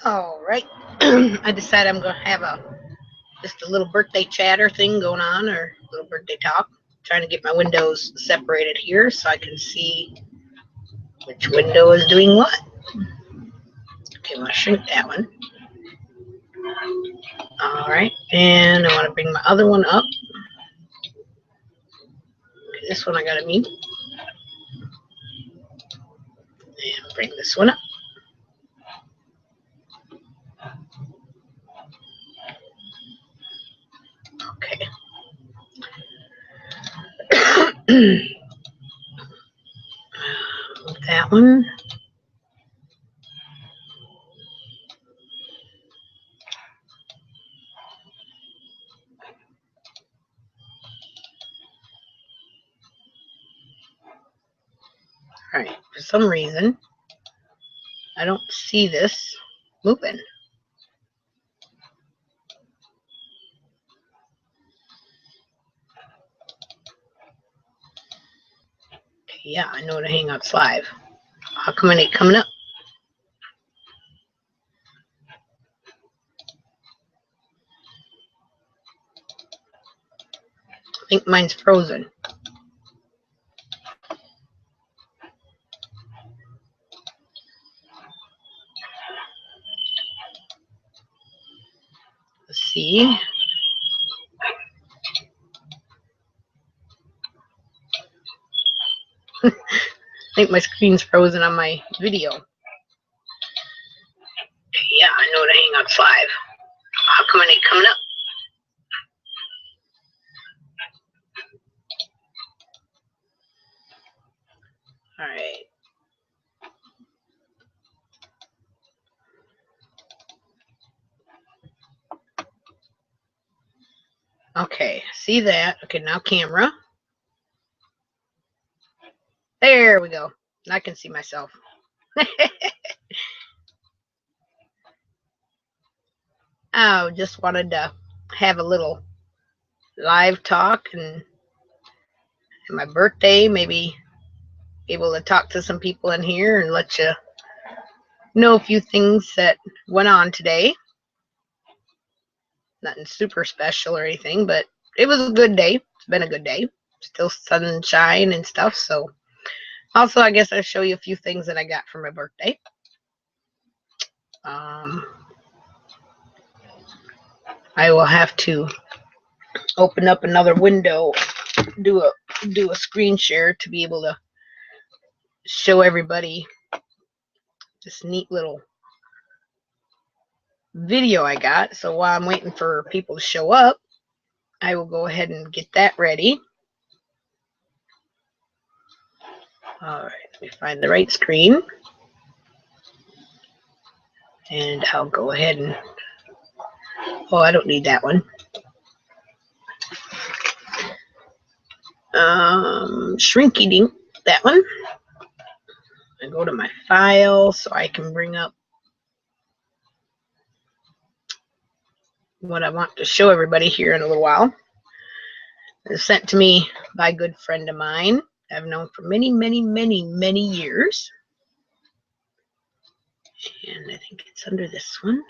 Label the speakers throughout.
Speaker 1: All right. I decided I'm going to have just a little birthday chatter thing going on, or a little birthday talk. Trying to get my windows separated here so I can see which window is doing what. Okay, I'm going to shrink that one. All right, and I want to bring my other one up. Okay, this one I got to mute. And bring this one up. Okay. That one. All right, for some reason, I don't see this moving. Okay, yeah, I know to Hangouts Live. How come it ain't coming up? I think mine's frozen. Let's see. I think my screen's frozen on my video. Yeah, I know to Hangouts Live. How come it ain't coming up? All right. Okay, see that? Okay, now camera. There we go. I can see myself. I just wanted to have a little live talk and my birthday, maybe able to talk to some people in here and let you know a few things that went on today. Nothing super special or anything, but it was a good day. It's been a good day. Still sunshine and stuff. So also, I guess I'll show you a few things that I got for my birthday. I will have to open up another window, do a screen share to be able to show everybody this neat little video I got. So while I'm waiting for people to show up, I will go ahead and get that ready. All right, let me find the right screen. And I'll go ahead and, oh, I don't need that one. Shrinky dink, that one. I go to my file so I can bring up what I want to show everybody here in a little while. It was sent to me by a good friend of mine I've known for many, many, many, many years. And I think it's under this one.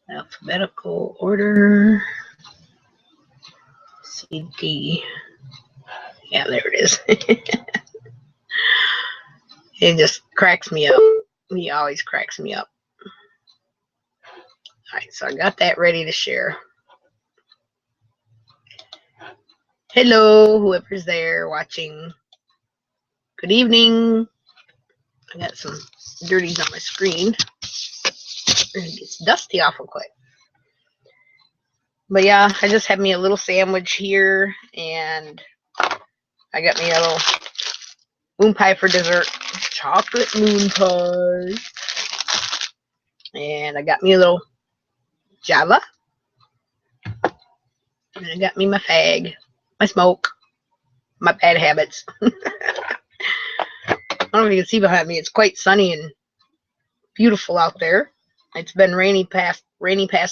Speaker 1: Alphabetical order. CD. Yeah, there it is. It just cracks me up. He always cracks me up. All right, so I got that ready to share. Hello, whoever's there watching. Good evening. I got some dirties on my screen. It gets dusty awful quick. But yeah, I just had me a little sandwich here, and I got me a little moon pie for dessert. Chocolate moon pie. And I got me a little Java. And I got me my fag, my smoke, my bad habits. I don't know if you can see behind me. It's quite sunny and beautiful out there. It's been rainy past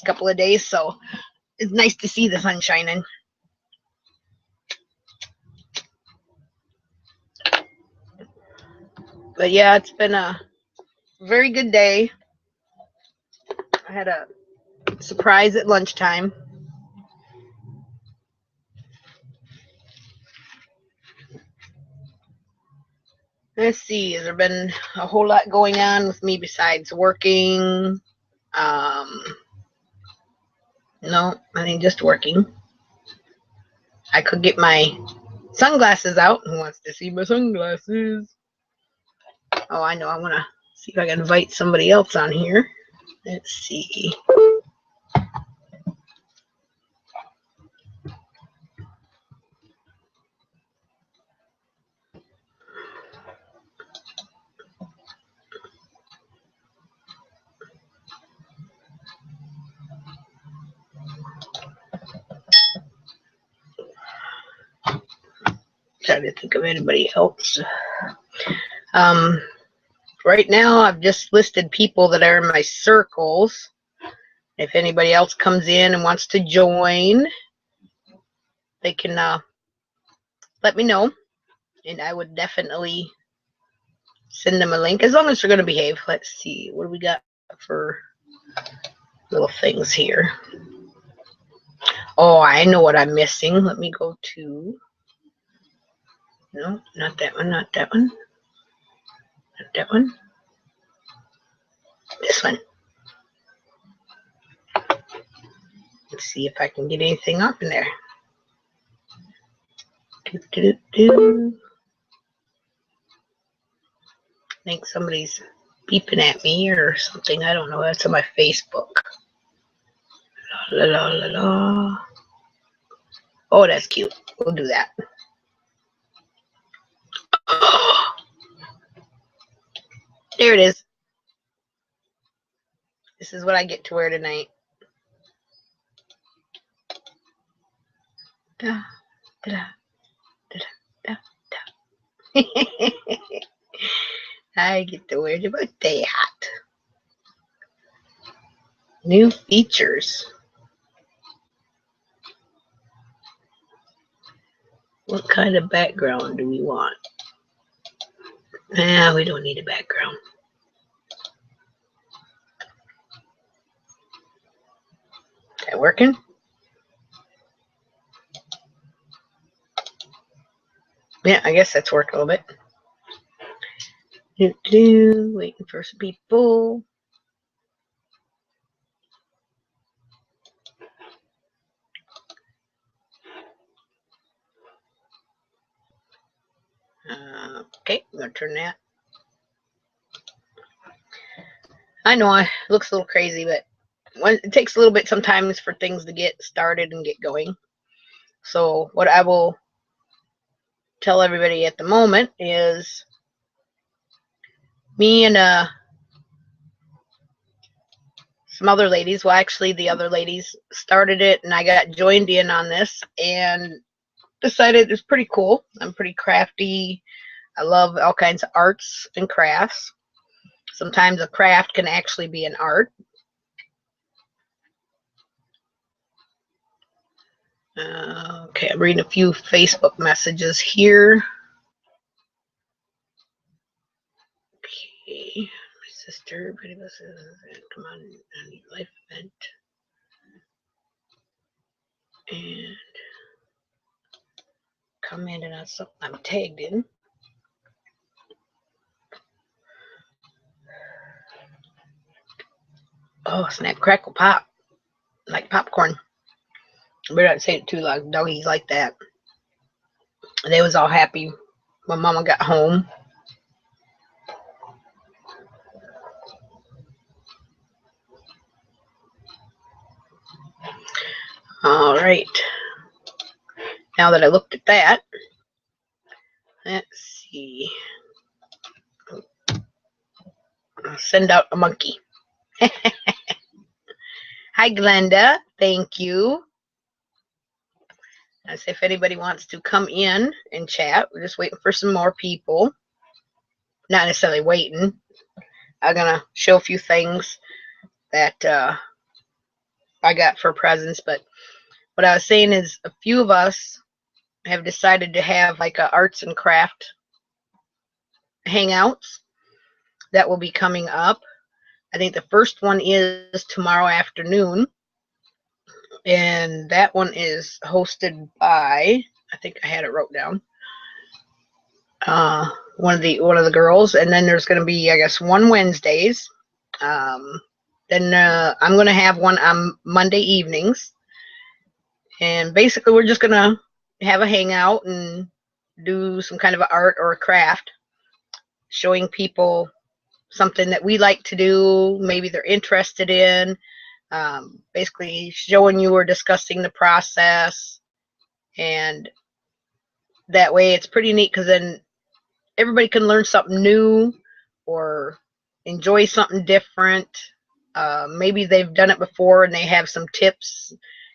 Speaker 1: couple of days, so it's nice to see the sun shining. But yeah, it's been a very good day. I had a surprise at lunchtime. Let's see, has there been a whole lot going on with me besides working? No, I think just working. I could get my sunglasses out. Who wants to see my sunglasses? Oh, I know. I want to see if I can invite somebody else on here. Let's see. Try to think of anybody else. Right now, I've just listed people that are in my circles. If anybody else comes in and wants to join, they can let me know, and I would definitely send them a link as long as they're going to behave. Let's see, what do we got for little things here? Oh, I know what I'm missing. Let me go to, no, not that one, not that one, not that one, this one. Let's see if I can get anything up in there. I think somebody's beeping at me or something. I don't know. That's on my Facebook. La, la, la, la. Oh, that's cute. We'll do that. Oh, there it is. This is what I get to wear tonight. Da, da, da, da, da. I get to wear the birthday hat. New features. What kind of background do we want? Nah, we don't need a background. Is that working? Yeah, I guess that's working a little bit. Waiting for some people. Okay, I'm going to turn that. I know it looks a little crazy, but it takes a little bit sometimes for things to get started and get going. So what I will tell everybody at the moment is me and some other ladies, well, actually the other ladies started it, and I got joined in on this and decided it's pretty cool. I'm pretty crafty. I love all kinds of arts and crafts. Sometimes a craft can actually be an art. Okay, I'm reading a few Facebook messages here. Okay, my sister, pretty much, come on, I need life event. And commented on something I'm tagged in. Oh, snap, crackle, pop, like popcorn. Better not say it too loud. Doggies like that. They was all happy when Mama got home. All right. Now that I looked at that, let's see. I'll send out a monkey. Hi, Glenda. Thank you. As if anybody wants to come in and chat. We're just waiting for some more people. Not necessarily waiting. I'm going to show a few things that I got for presents. But what I was saying is a few of us have decided to have like a arts and craft hangouts. that will be coming up. I think the first one is tomorrow afternoon, and that one is hosted by, I think I had it wrote down, one of the girls, and then there's going to be, I guess, one Wednesdays. Then I'm going to have one on Monday evenings, and basically we're just going to have a hangout and do some kind of art or a craft, showing people something that we like to do, maybe they're interested in, basically showing you or discussing the process. And that way it's pretty neat, because then everybody can learn something new or enjoy something different. Maybe they've done it before and they have some tips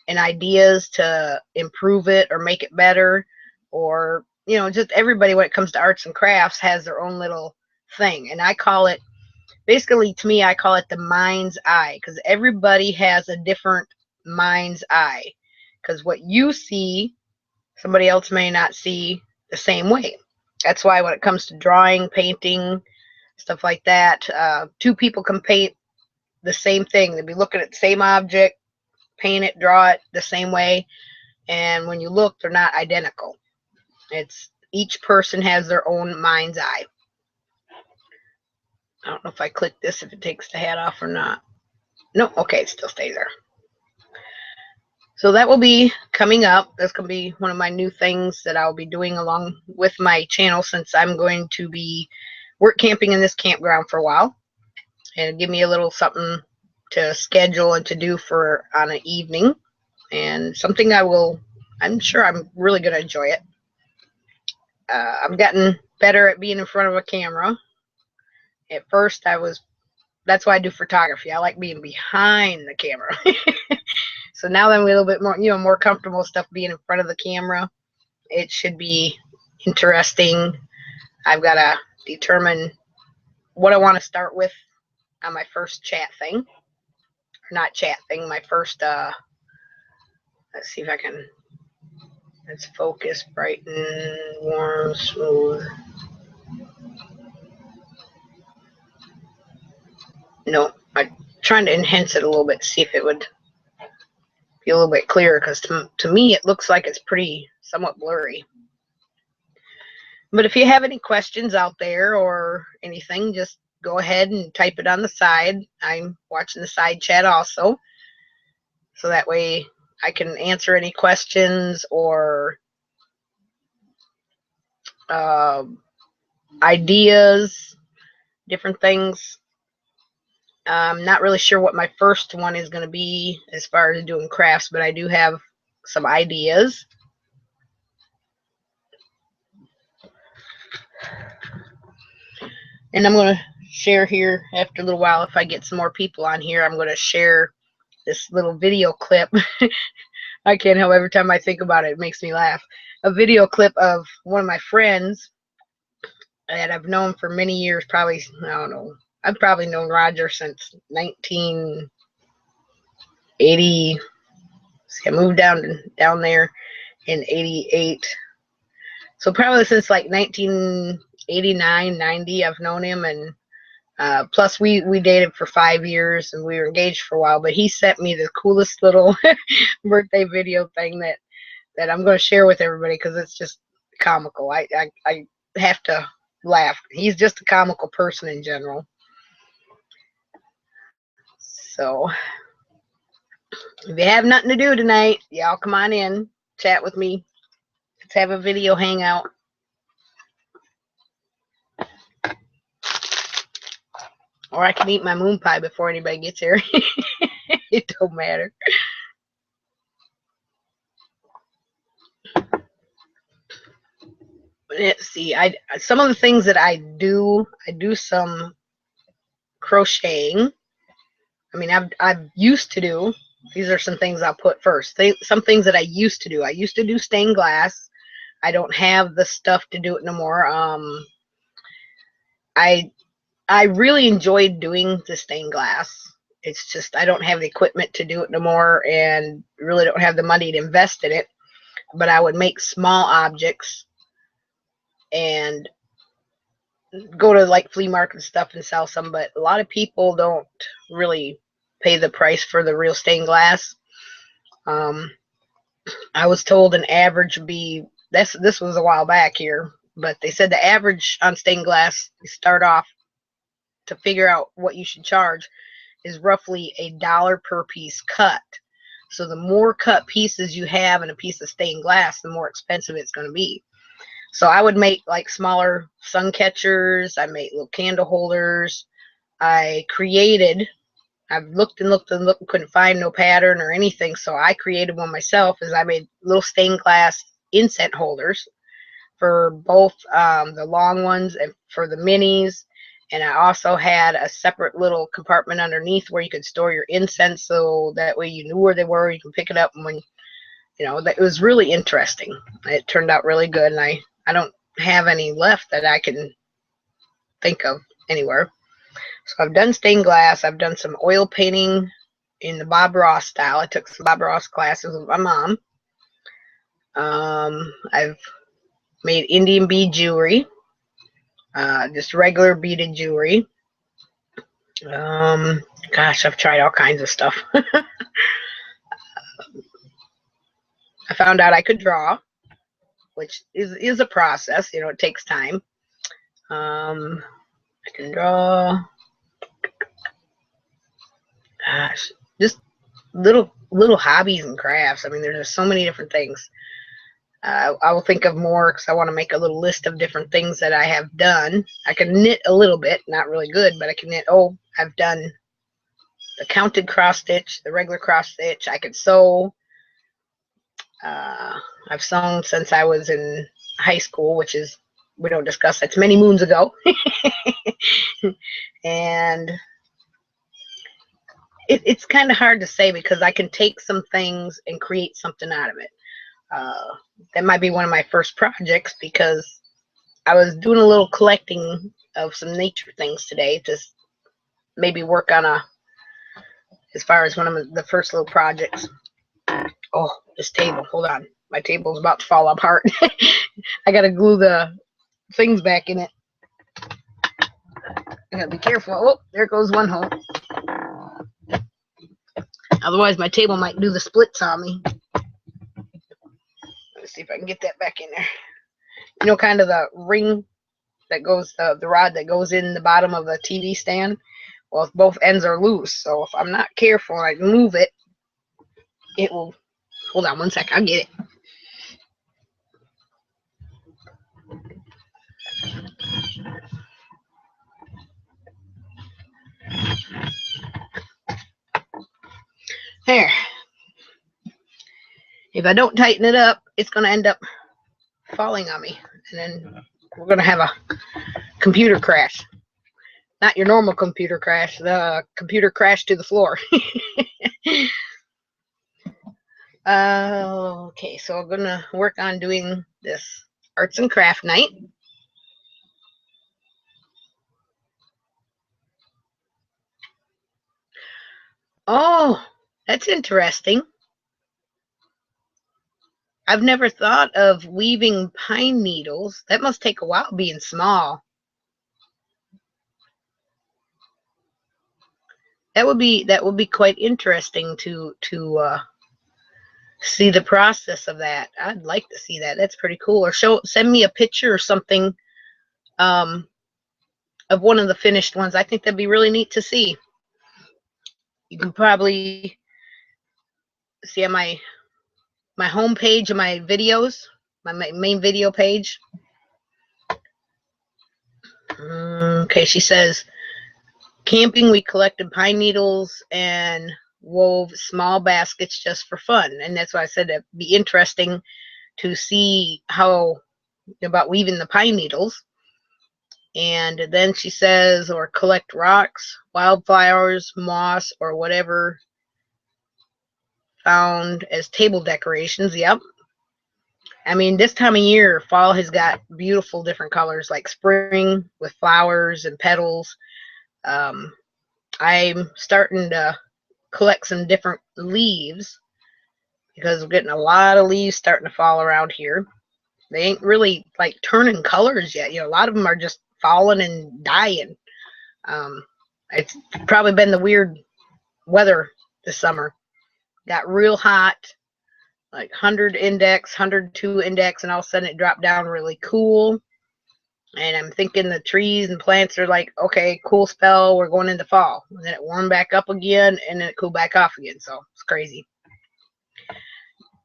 Speaker 1: and ideas to improve it or make it better. Or, you know, just everybody when it comes to arts and crafts has their own little thing. And I call it, basically to me, I call it the mind's eye, because everybody has a different mind's eye. Because what you see, somebody else may not see the same way. That's why when it comes to drawing, painting, stuff like that, two people can paint the same thing. They'll be looking at the same object, paint it, draw it the same way, and when you look, they're not identical. It's each person has their own mind's eye. I don't know if I click this, if it takes the hat off or not. No, okay, it still stays there. So that will be coming up. That's going to be one of my new things that I'll be doing along with my channel, since I'm going to be work camping in this campground for a while, and give me a little something to schedule and to do for on an evening, and something I'm sure I'm really going to enjoy it. I've gotten better at being in front of a camera. At first that's why I do photography. I like being behind the camera. So now that I'm a little bit more, more comfortable stuff being in front of the camera, it should be interesting. I've got to determine what I want to start with on my first chat thing. Or not chat thing, my first, let's see if I can, let's focus, brighten, warm, smooth. No, I'm trying to enhance it a little bit, see if it would be a little bit clearer, because to me it looks like it's pretty somewhat blurry. But if you have any questions out there or anything, just go ahead and type it on the side. I'm watching the side chat also, so that way I can answer any questions or ideas, different things. I'm not really sure what my first one is going to be as far as doing crafts, but I do have some ideas. And I'm going to share here after a little while, if I get some more people on here, I'm going to share this little video clip. I can't help, every time I think about it, it makes me laugh. A video clip of one of my friends that I've known for many years, probably, I don't know, I've probably known Roger since 1980. See, I moved down there in 88. So probably since like 1989, 90, I've known him. And plus we dated for 5 years and we were engaged for a while. But he sent me the coolest little birthday video thing that I'm going to share with everybody, because it's just comical. I have to laugh. He's just a comical person in general. So if you have nothing to do tonight, y'all come on in, chat with me. Let's have a video hangout. Or I can eat my moon pie before anybody gets here. It don't matter. Let's see. Some of the things that I do some crocheting. I mean, I've used to do. These are some things I'll put first. Some things that I used to do. I used to do stained glass. I don't have the stuff to do it no more. I really enjoyed doing the stained glass. It's just I don't have the equipment to do it no more, and really don't have the money to invest in it. But I would make small objects, and go to like flea market stuff and sell some, but a lot of people don't really pay the price for the real stained glass. Um, I was told an average would be this was a while back here, but they said the average on stained glass, you start off to figure out what you should charge, is roughly $1 per piece cut. So the more cut pieces you have in a piece of stained glass, the more expensive it's going to be. So I would make like smaller sun catchers. I made little candle holders. I've looked and looked and looked and couldn't find no pattern or anything. So I created one myself. I made little stained glass incense holders for both the long ones and for the minis. And I also had a separate little compartment underneath where you could store your incense, so that way you knew where they were. You can pick it up when, it was really interesting. It turned out really good, and I don't have any left that I can think of anywhere. So I've done stained glass. I've done some oil painting in the Bob Ross style. I took some Bob Ross classes with my mom. I've made Indian bead jewelry, just regular beaded jewelry. Gosh, I've tried all kinds of stuff. I found out I could draw, which is a process. It takes time. I can draw. Gosh, just little hobbies and crafts. I mean, there's just so many different things. I will think of more because I want to make a little list of different things that I have done. I can knit a little bit, not really good, but I can knit. Oh, I've done the counted cross stitch, the regular cross stitch. I could sew. I've sewn since I was in high school, which is, we don't discuss, that's many moons ago. And it's kind of hard to say because I can take some things and create something out of it. That might be one of my first projects because I was doing a little collecting of some nature things today to maybe work on as far as one of the first little projects. Oh, this table, hold on. My table's about to fall apart. I gotta glue the things back in it. I gotta be careful. Oh, there goes one hole. Otherwise, my table might do the splits on me. Let's see if I can get that back in there. Kind of the ring that goes, the rod that goes in the bottom of the TV stand. Well, both ends are loose, so if I'm not careful and I move it, it will. Hold on one sec. I'll get it. There. If I don't tighten it up, it's going to end up falling on me, and then we're going to have a computer crash. Not your normal computer crash, the computer crash to the floor. Okay, so I'm going to work on doing this arts and craft night. Oh, that's interesting. I've never thought of weaving pine needles. That must take a while being small. That would be quite interesting to see the process of that. I'd like to see that. That's pretty cool. Or send me a picture or something of one of the finished ones. I think that'd be really neat to see. You can probably see on my home page of my videos, my main video page. Okay, she says, camping, we collected pine needles and wove small baskets just for fun. And that's why I said it'd be interesting to see how about weaving the pine needles. And then she says, or collect rocks, wildflowers, moss, or whatever found as table decorations. Yep. I mean, this time of year, fall has got beautiful different colors, like spring with flowers and petals. I'm starting to collect some different leaves because we're getting a lot of leaves starting to fall around here. They ain't really like turning colors yet. A lot of them are just falling and dying. It's probably been the weird weather this summer. Got real hot, like 100 index, 102 index, and all of a sudden it dropped down really cool. And I'm thinking the trees and plants are like, okay, cool spell, we're going into fall. And then it warmed back up again, and then it cooled back off again. So it's crazy.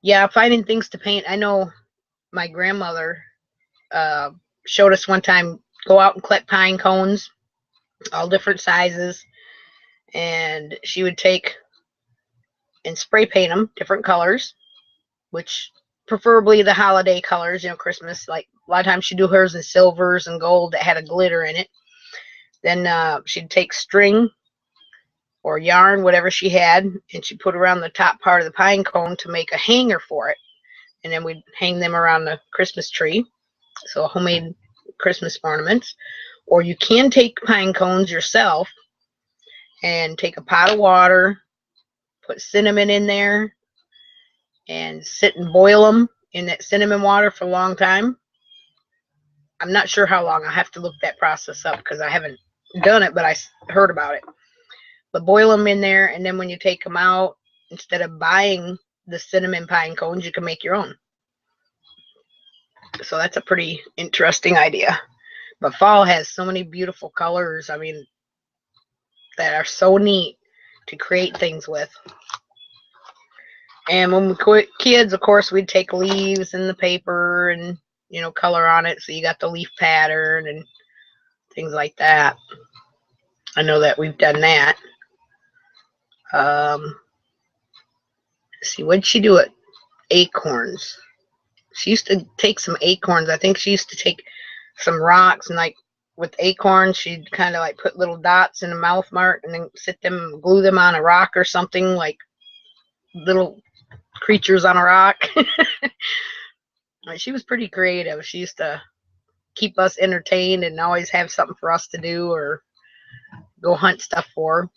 Speaker 1: Yeah, finding things to paint. I know my grandmother showed us one time, go out and collect pine cones, all different sizes. And she would take and spray paint them different colors, which preferably the holiday colors, Christmas. Like a lot of times she'd do hers in silvers and gold that had a glitter in it. Then she'd take string or yarn, whatever she had, and she'd put around the top part of the pine cone to make a hanger for it. And then we'd hang them around the Christmas tree. So homemade Christmas ornaments. Or you can take pine cones yourself and take a pot of water, put cinnamon in there, and sit and boil them in that cinnamon water for a long time. I'm not sure how long. I have to look that process up because I haven't done it, but I heard about it. But boil them in there, and then when you take them out, instead of buying the cinnamon pine cones, you can make your own. So that's a pretty interesting idea. But fall has so many beautiful colors, I mean, that are so neat to create things with. And when we were kids, of course, we'd take leaves and the paper and, color on it. So you got the leaf pattern and things like that. I know that we've done that. Let's see, what'd she do? It acorns. She used to take some acorns. I think she used to take some rocks, and like with acorns, she'd kind of like put little dots in a mouth mark and then glue them on a rock or something, like little creatures on a rock. She was pretty creative. She used to keep us entertained and always have something for us to do or go hunt stuff for.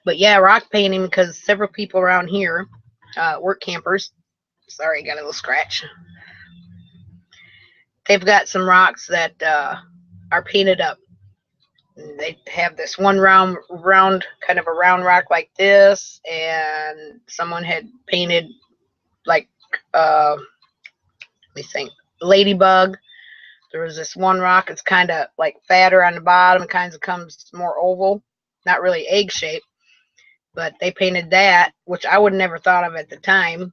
Speaker 1: But yeah, rock painting, because several people around here, work campers, sorry, got a little scratch. They've got some rocks that are painted up. They have this one round, kind of a round rock like this, and someone had painted like, let me think, ladybug. There was this one rock, it's kind of like fatter on the bottom, it kind of comes more oval, not really egg shaped, but they painted that, which I would never thought of at the time,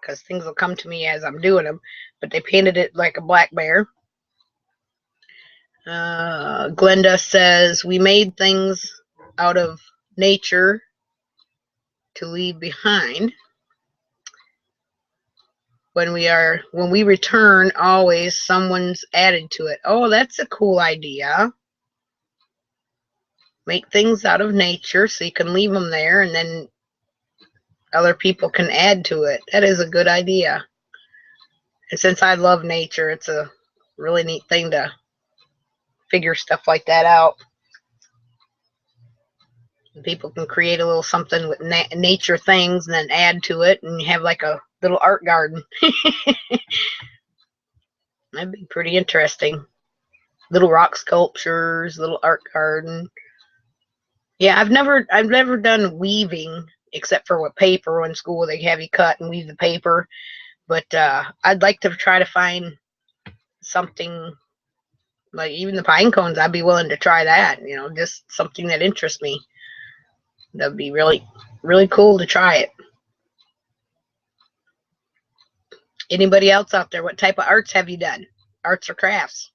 Speaker 1: because things will come to me as I'm doing them, but they painted it like a black bear. Glenda says, we made things out of nature to leave behind. When we return, always someone's added to it. Oh, that's a cool idea. Make things out of nature so you can leave them there, and then other people can add to it. That is a good idea. And since I love nature, it's a really neat thing to figure stuff like that out. And people can create a little something with nature things and then add to it, and you have like a little art garden. That'd be pretty interesting. Little rock sculptures, little art garden. Yeah, I've never done weaving except for with paper. In school they have you cut and weave the paper, but I'd like to try to find something like even the pine cones. I'd be willing to try that, just something that interests me. That'd be really, really cool to try it. Anybody else out there, what type of arts have you done? Arts or crafts?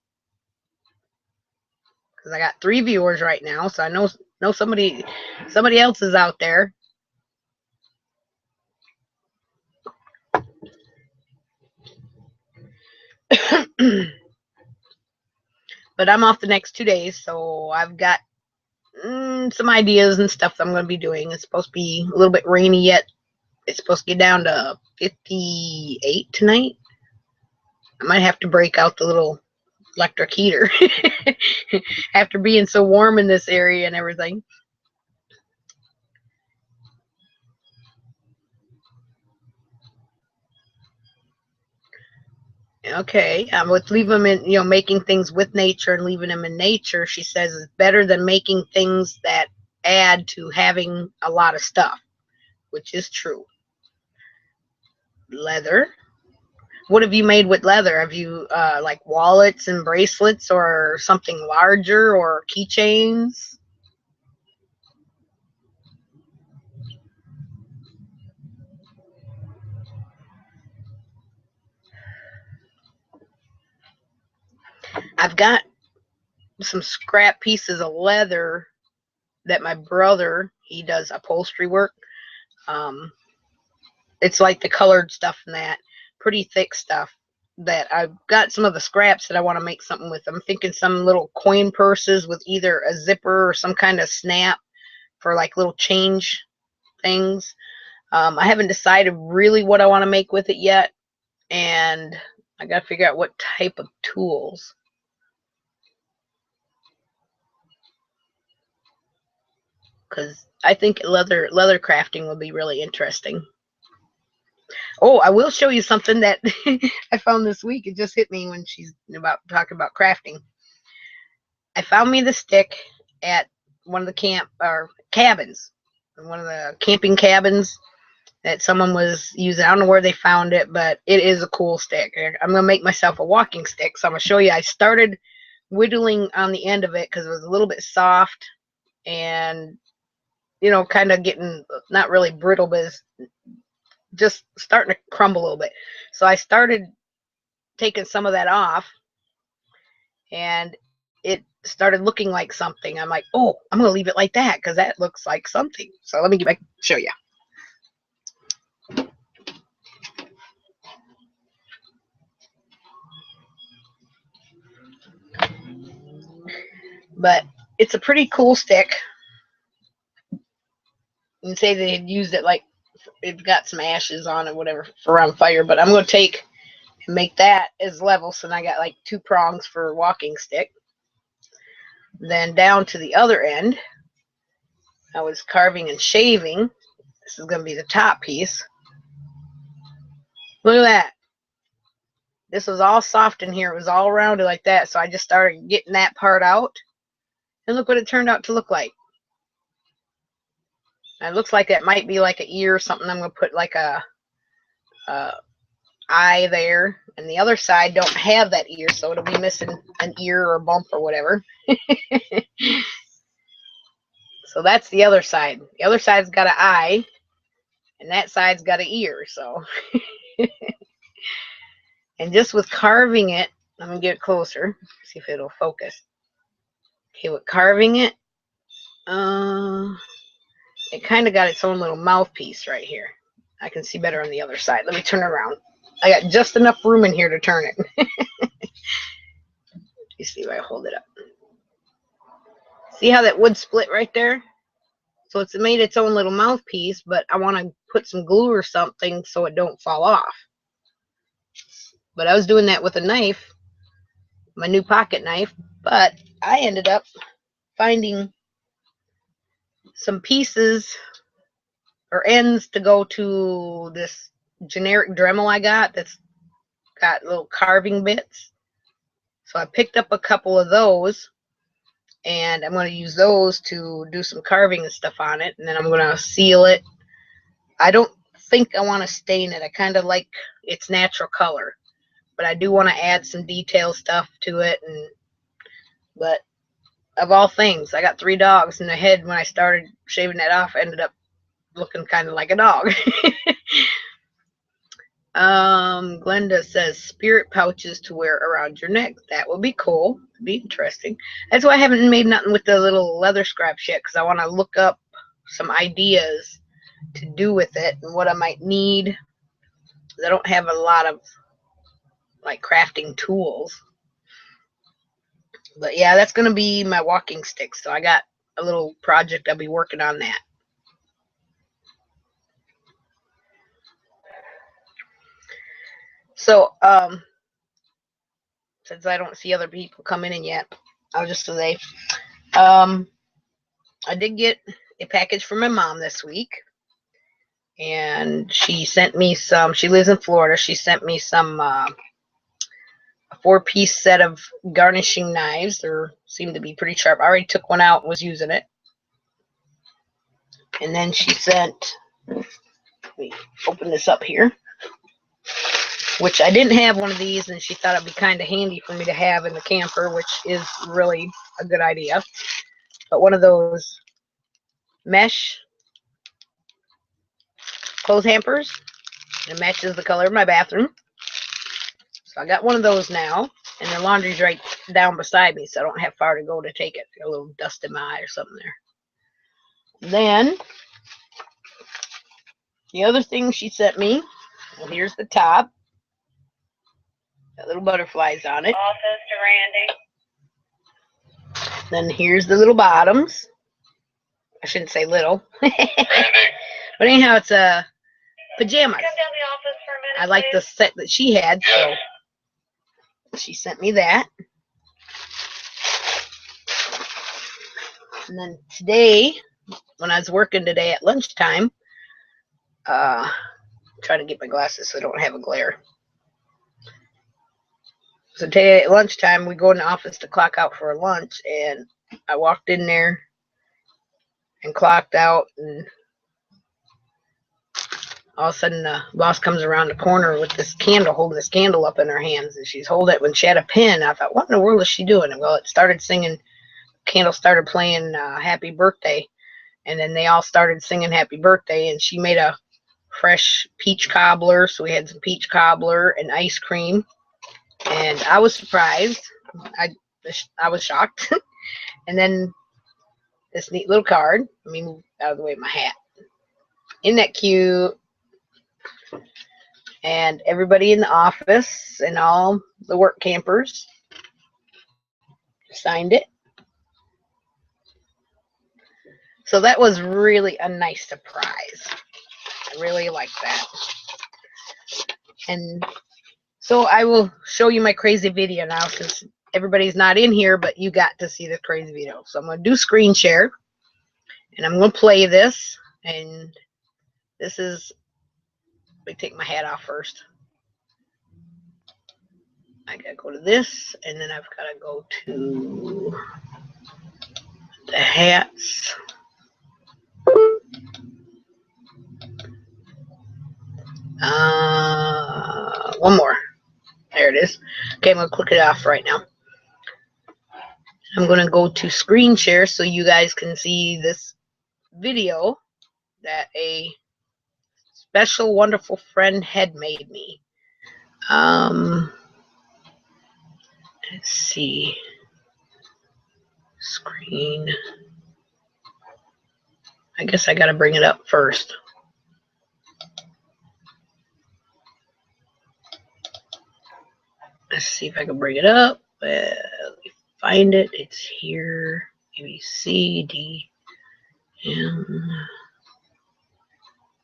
Speaker 1: Because I got 3 viewers right now, so I know somebody else is out there. But I'm off the next 2 days, so I've got some ideas and stuff that I'm going to be doing. It's supposed to be a little bit rainy yet. It's supposed to get down to 58 tonight. I might have to break out the little electric heater after being so warm in this area and everything. Okay, with leave them in, making things with nature and leaving them in nature, she says is better than making things that add to having a lot of stuff, which is true. Leather. What have you made with leather? Have you like wallets and bracelets or something larger or keychains? I've got some scrap pieces of leather that my brother, he does upholstery work. Um, it's like the colored stuff and that pretty thick stuff that I've got some of the scraps that I want to make something with. I'm thinking some little coin purses with either a zipper or some kind of snap for like little change things. I haven't decided really what I want to make with it yet, and I got to figure out what type of tools. Because I think leather crafting will be really interesting. Oh, I will show you something that I found this week. It just hit me when she's about talking about crafting. I found me the stick at one of the cabins, one of the camping cabins that someone was using. I don't know where they found it, but it is a cool stick. I'm gonna make myself a walking stick, so I'm gonna show you. I started whittling on the end of it because it was a little bit soft and kind of getting not really brittle, but it's just starting to crumble a little bit. So I started taking some of that off, and it started looking like something. I'm like, oh, I'm gonna leave it like that because that looks like something. So let me get back and show you. But it's a pretty cool stick. You can say they had used it like it got some ashes on it, whatever, for around fire. But I'm gonna take and make that as level. So now I got like 2 prongs for a walking stick. Then down to the other end, I was carving and shaving. This is gonna be the top piece. Look at that. This was all soft in here. It was all rounded like that. So I just started getting that part out. And look what it turned out to look like. And it looks like it might be like an ear or something. I'm going to put like a eye there. And the other side don't have that ear, so it'll be missing an ear or a bump or whatever. So that's the other side. The other side's got an eye, and that side's got an ear. So, and just with carving it, I'm going to get it closer, see if it'll focus. Okay, with carving it, it kind of got its own little mouthpiece right here. I can see better on the other side. Let me turn it around. I got just enough room in here to turn it. You see if I hold it up. See how that wood split right there? So it's made its own little mouthpiece, but I want to put some glue or something so it don't fall off. But I was doing that with a knife, my new pocket knife, but I ended up finding some pieces or ends to go to this generic Dremel I got that's got little carving bits. So I picked up a couple of those, and I'm going to use those to do some carving and stuff on it, and then I'm going to seal it. I don't think I want to stain it. I kind of like its natural color, but I do want to add some detail stuff to it. But of all things, I got 3 dogs, and the head, when I started shaving that off, ended up looking kind of like a dog. Glenda says spirit pouches to wear around your neck. That would be cool. It'd be interesting. That's why I haven't made nothing with the little leather scraps yet, because I want to look up some ideas to do with it and what I might need. I don't have a lot of like crafting tools. But yeah, that's going to be my walking stick. So I got a little project. I'll be working on that. So, since I don't see other people coming in yet, I'll just say, I did get a package from my mom this week, and she sent me some. She lives in Florida. She sent me some 4-piece set of garnishing knives. They seem to be pretty sharp. I already took one out and was using it. And then she sent, let me open this up here, which I didn't have one of these, and she thought it'd be kind of handy for me to have in the camper, which is really a good idea. But one of those mesh clothes hampers, it matches the color of my bathroom. So I got one of those now, and the laundry's right down beside me, so I don't have far to go to take it. Got a little dust in my eye or something there. Then the other thing she sent me, well, here's the top. Got little butterflies on it.
Speaker 2: Also to Randy.
Speaker 1: Then here's the little bottoms. I shouldn't say little. But anyhow, it's a pajamas.
Speaker 2: Come down the office for a minute,
Speaker 1: I like the set that she had, so she sent me that. And then today, when I was working today at lunchtime, trying to get my glasses so I don't have a glare. So today at lunchtime, we go in the office to clock out for lunch, and I walked in there and clocked out, and all of a sudden the boss comes around the corner with this candle, holding this candle up in her hands, and she's holding it when she had a pin. I thought, what in the world is she doing? And well, it started singing, candle started playing Happy Birthday, and then they all started singing Happy Birthday, and she made a fresh peach cobbler, so we had some peach cobbler and ice cream, and I was surprised. I was shocked. And then this neat little card. Let me move out of the way of my hat. Isn't that cute? And everybody in the office and all the work campers signed it. So that was really a nice surprise. I really like that. And so I will show you my crazy video now, since everybody's not in here, but you got to see the crazy video. So I'm going to do screen share, and I'm going to play this. And this is, let me take my hat off first. I got to go to this, and then I've got to go to the hats. One more. There it is. Okay, I'm going to click it off right now. I'm going to go to screen share so you guys can see this video that a special, wonderful friend had made me. Let's see. Screen. I guess I got to bring it up first. Let's see if I can bring it up. Let me find it. It's here. A, B, C, D, M.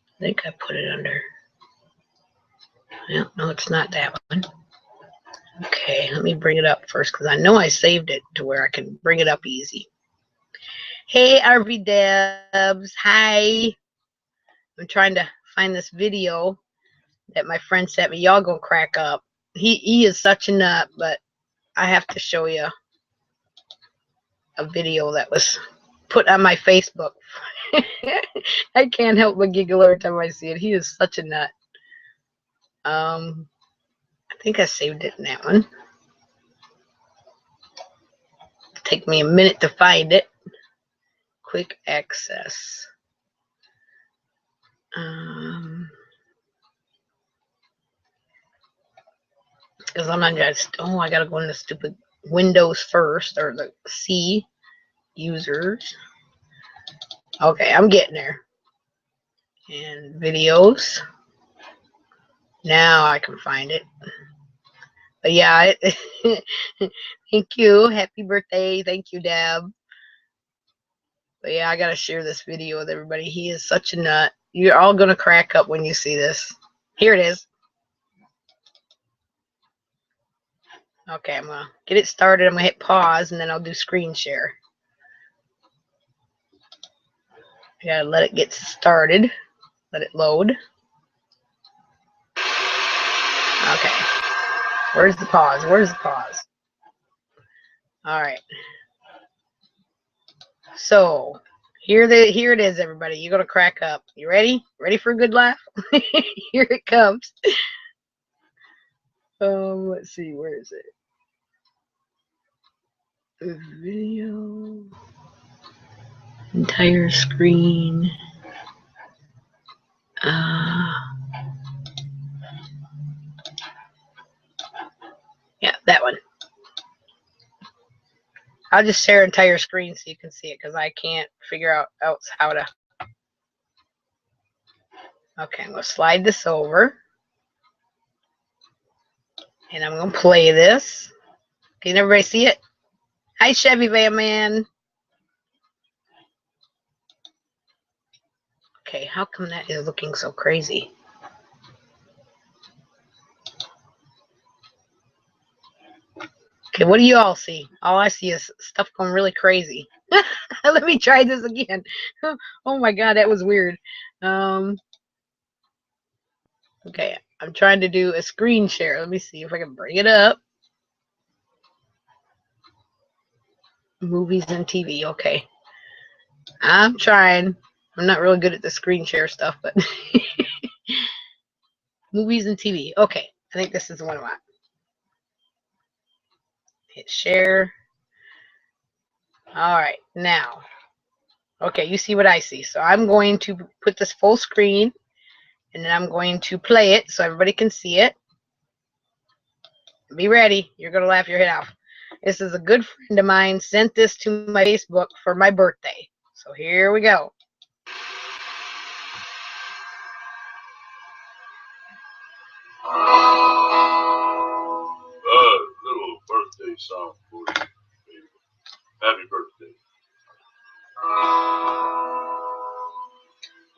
Speaker 1: I think I put it under. Well, no, it's not that one. Okay, let me bring it up first, because I know I saved it to where I can bring it up easy. Hey, RV Debs. Hi. I'm trying to find this video that my friend sent me. Y'all gonna crack up. He is such a nut, but I have to show you a video that was put on my Facebook. I can't help but giggle every time I see it. He is such a nut. I think I saved it in that one. It'll take me a minute to find it. Quick access. Because I'm not just, I gotta go in the stupid Windows first, or the C users. Okay, I'm getting there. And videos. Now I can find it. But yeah, thank you. Happy birthday. Thank you, Deb. But yeah, I gotta share this video with everybody. He is such a nut. You're all gonna crack up when you see this. Here it is. Okay, I'm gonna get it started. I'm gonna hit pause, and then I'll do screen share. I gotta let it get started. Let it load. Okay. Where's the pause? Where's the pause? All right. So here it is, everybody. You're gonna crack up. You ready? Ready for a good laugh? Here it comes. Let's see. Where is it? Video. Entire screen. Yeah, that one. I'll just share entire screen so you can see it because I can't figure out else how to. Okay, I'm going to slide this over. And I'm going to play this. Can everybody see it? Hi, Chevy Van Man. Okay, how come that is looking so crazy? Okay, what do you all see? All I see is stuff going really crazy. Let me try this again. Oh my God, that was weird. Okay, I'm trying to do a screen share. Let me see if I can bring it up. Movies and TV. Okay. I'm trying. I'm not really good at the screen share stuff, but movies and TV. Okay. I think this is the one I want. Hit share. All right. Now. Okay, you see what I see. So I'm going to put this full screen and then I'm going to play it so everybody can see it. Be ready. You're going to laugh your head off. This is a good friend of mine sent this to my Facebook for my birthday. So here we go.
Speaker 3: Little birthday song for you, baby. Happy birthday.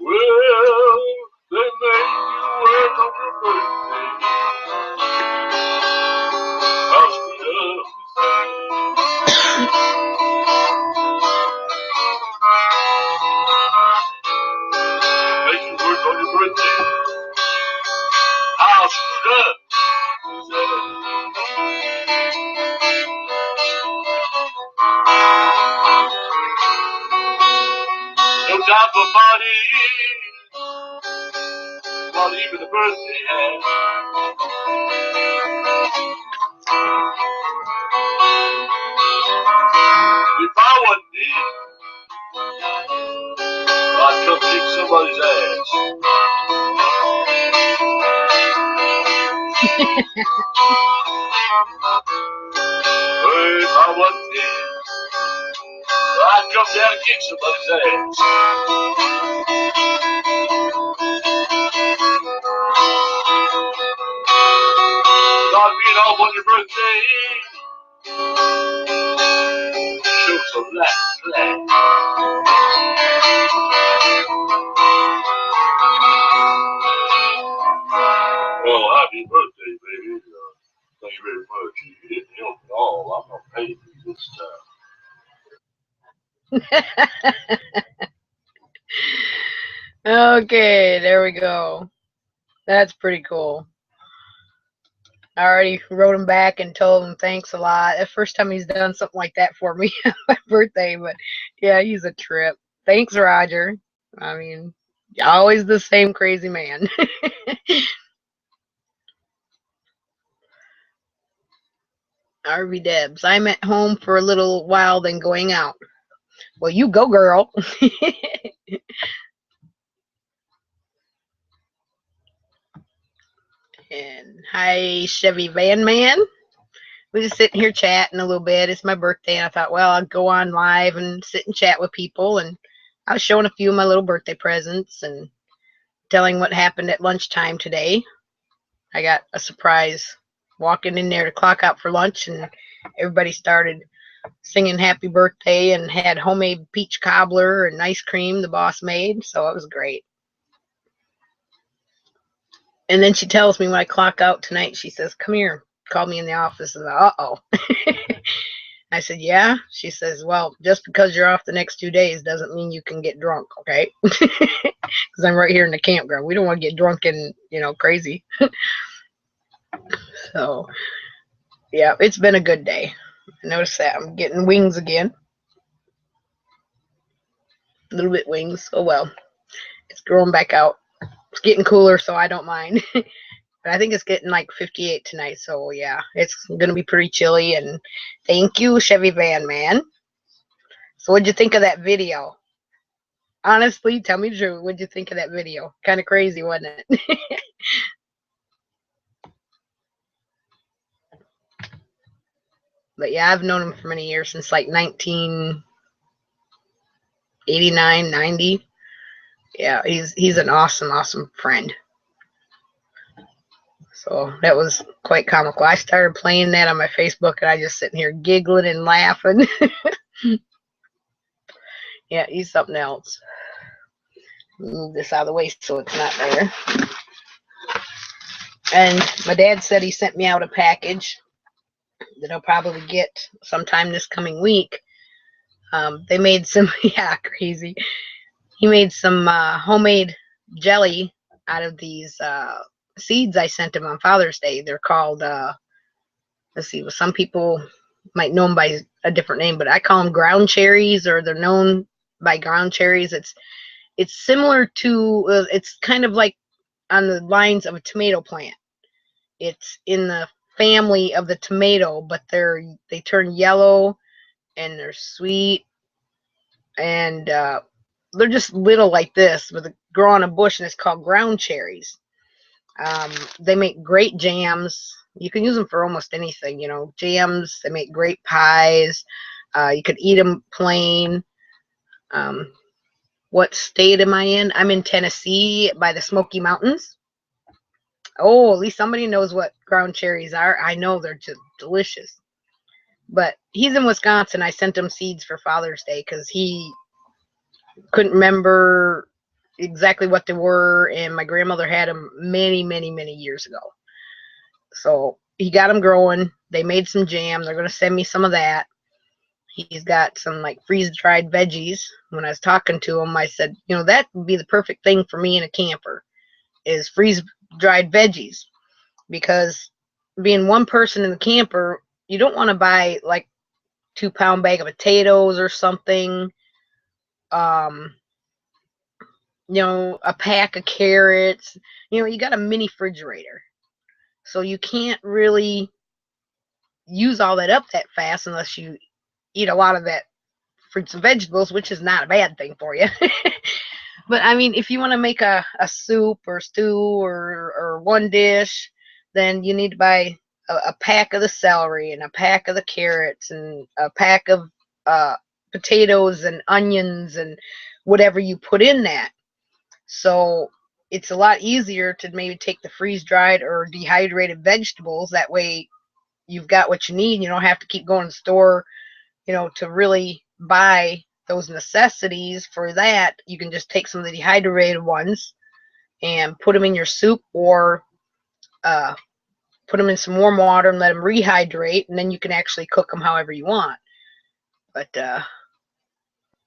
Speaker 3: Well, they make you work on your birthday. I'll speed up. Make you work on your birthday. I'll speed up. No time for money, not even a birthday hat. If I wasn't dead, I'd come kick somebody's ass. If I wasn't dead, I'd come down and kick somebody's ass. Not being off on your birthday shows some lack of flag. Well, happy birthday, baby. Thank you very much. You didn't help at all. I'm going to pay you this time.
Speaker 1: Okay, there we go. That's pretty cool. I already wrote him back and told him thanks a lot. The first time he's done something like that for me on my birthday, but yeah, he's a trip. Thanks, Roger. I mean, always the same crazy man. RV Debs, I'm at home for a little while, then going out. Well, you go, girl. And hi, Chevy Van Man. We're just sitting here chatting a little bit. It's my birthday, and I thought, well, I'll go on live and sit and chat with people. And I was showing a few of my little birthday presents and telling what happened at lunchtime today. I got a surprise walking in there to clock out for lunch, and everybody started singing happy birthday and had homemade peach cobbler and ice cream the boss made. So it was great. And then she tells me when I clock out tonight, she says, come here, call me in the office. And uh-oh. I said, yeah. She says, well, just because you're off the next 2 days doesn't mean you can get drunk, okay? Because I'm right here in the campground. We don't want to get drunk and, crazy. So Yeah, it's been a good day. I noticed that I'm getting wings again. A little bit wings. Oh well. It's growing back out. It's getting cooler, so I don't mind. But I think it's getting like 58 tonight, so yeah, it's gonna be pretty chilly. And thank you, Chevy Van Man. So what'd you think of that video? Honestly, tell me the truth. What'd you think of that video? Kind of crazy, wasn't it? But yeah, I've known him for many years, since like 1989, 90. Yeah, he's an awesome friend. So that was quite comical. I started playing that on my Facebook, and I just sitting here giggling and laughing. Yeah, he's something else. Move this out of the way so it's not there. And my dad said he sent me out a package that I'll probably get sometime this coming week. They made some, yeah, crazy. He made some homemade jelly out of these seeds I sent him on Father's Day. They're called, let's see, well, some people might know them by a different name, but I call them ground cherries, or they're known by ground cherries. It's similar to, it's kind of like on the lines of a tomato plant. It's in the family of the tomato, but they turn yellow, and they're sweet, and they're just little like this, but they grow on a bush, and it's called ground cherries. They make great jams. You can use them for almost anything, jams. They make great pies. You could eat them plain. What state am I in? I'm in Tennessee by the Smoky Mountains. Oh, at least somebody knows what ground cherries are. I know they're just delicious. But he's in Wisconsin. I sent him seeds for Father's Day because he couldn't remember exactly what they were, and my grandmother had them many years ago. So he got them growing. They made some jam. They're going to send me some of that. He's got some like freeze-dried veggies. When I was talking to him, I said, that would be the perfect thing for me in a camper, is freeze-dried veggies. Because being one person in the camper, you don't want to buy like 2-pound bag of potatoes or something. A pack of carrots. You got a mini refrigerator. So you can't really use all that up that fast unless you eat a lot of that fruits and vegetables, which is not a bad thing for you. But I mean, if you want to make a soup or stew or one dish, then you need to buy a pack of the celery and a pack of the carrots and a pack of potatoes and onions and whatever you put in that. So it's a lot easier to maybe take the freeze-dried or dehydrated vegetables. That way you've got what you need. You don't have to keep going to the store, to really buy those necessities for that. You can just take some of the dehydrated ones and put them in your soup, or put them in some warm water and let them rehydrate, and then you can actually cook them however you want. But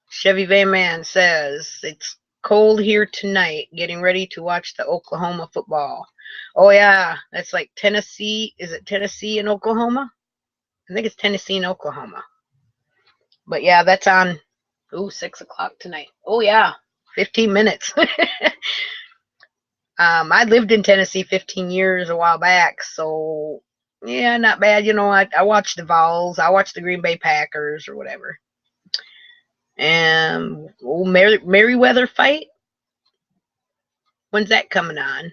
Speaker 1: Chevy Van Man says it's cold here tonight, getting ready to watch the Oklahoma football. Oh yeah, that's like Tennessee. Is it Tennessee and Oklahoma? I think it's Tennessee and Oklahoma. But yeah, that's on 6 o'clock tonight. Oh yeah, 15 minutes. I lived in Tennessee 15 years a while back, so yeah, not bad. I watched the Vols. I watched the Green Bay Packers or whatever. And Merriweather fight. When's that coming on?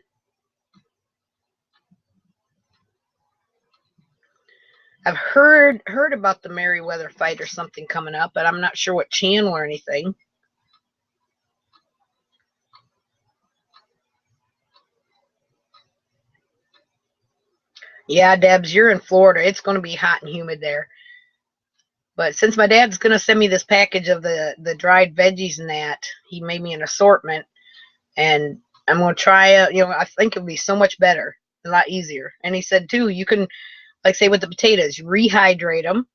Speaker 1: I've heard about the Merriweather fight or something coming up, but I'm not sure what channel or anything. Yeah, Debs, you're in Florida. It's going to be hot and humid there. But since my dad's going to send me this package of the dried veggies and that, he made me an assortment. And I'm going to try it. I think it'll be so much better, a lot easier. And he said, too, you can, like say with the potatoes, rehydrate them,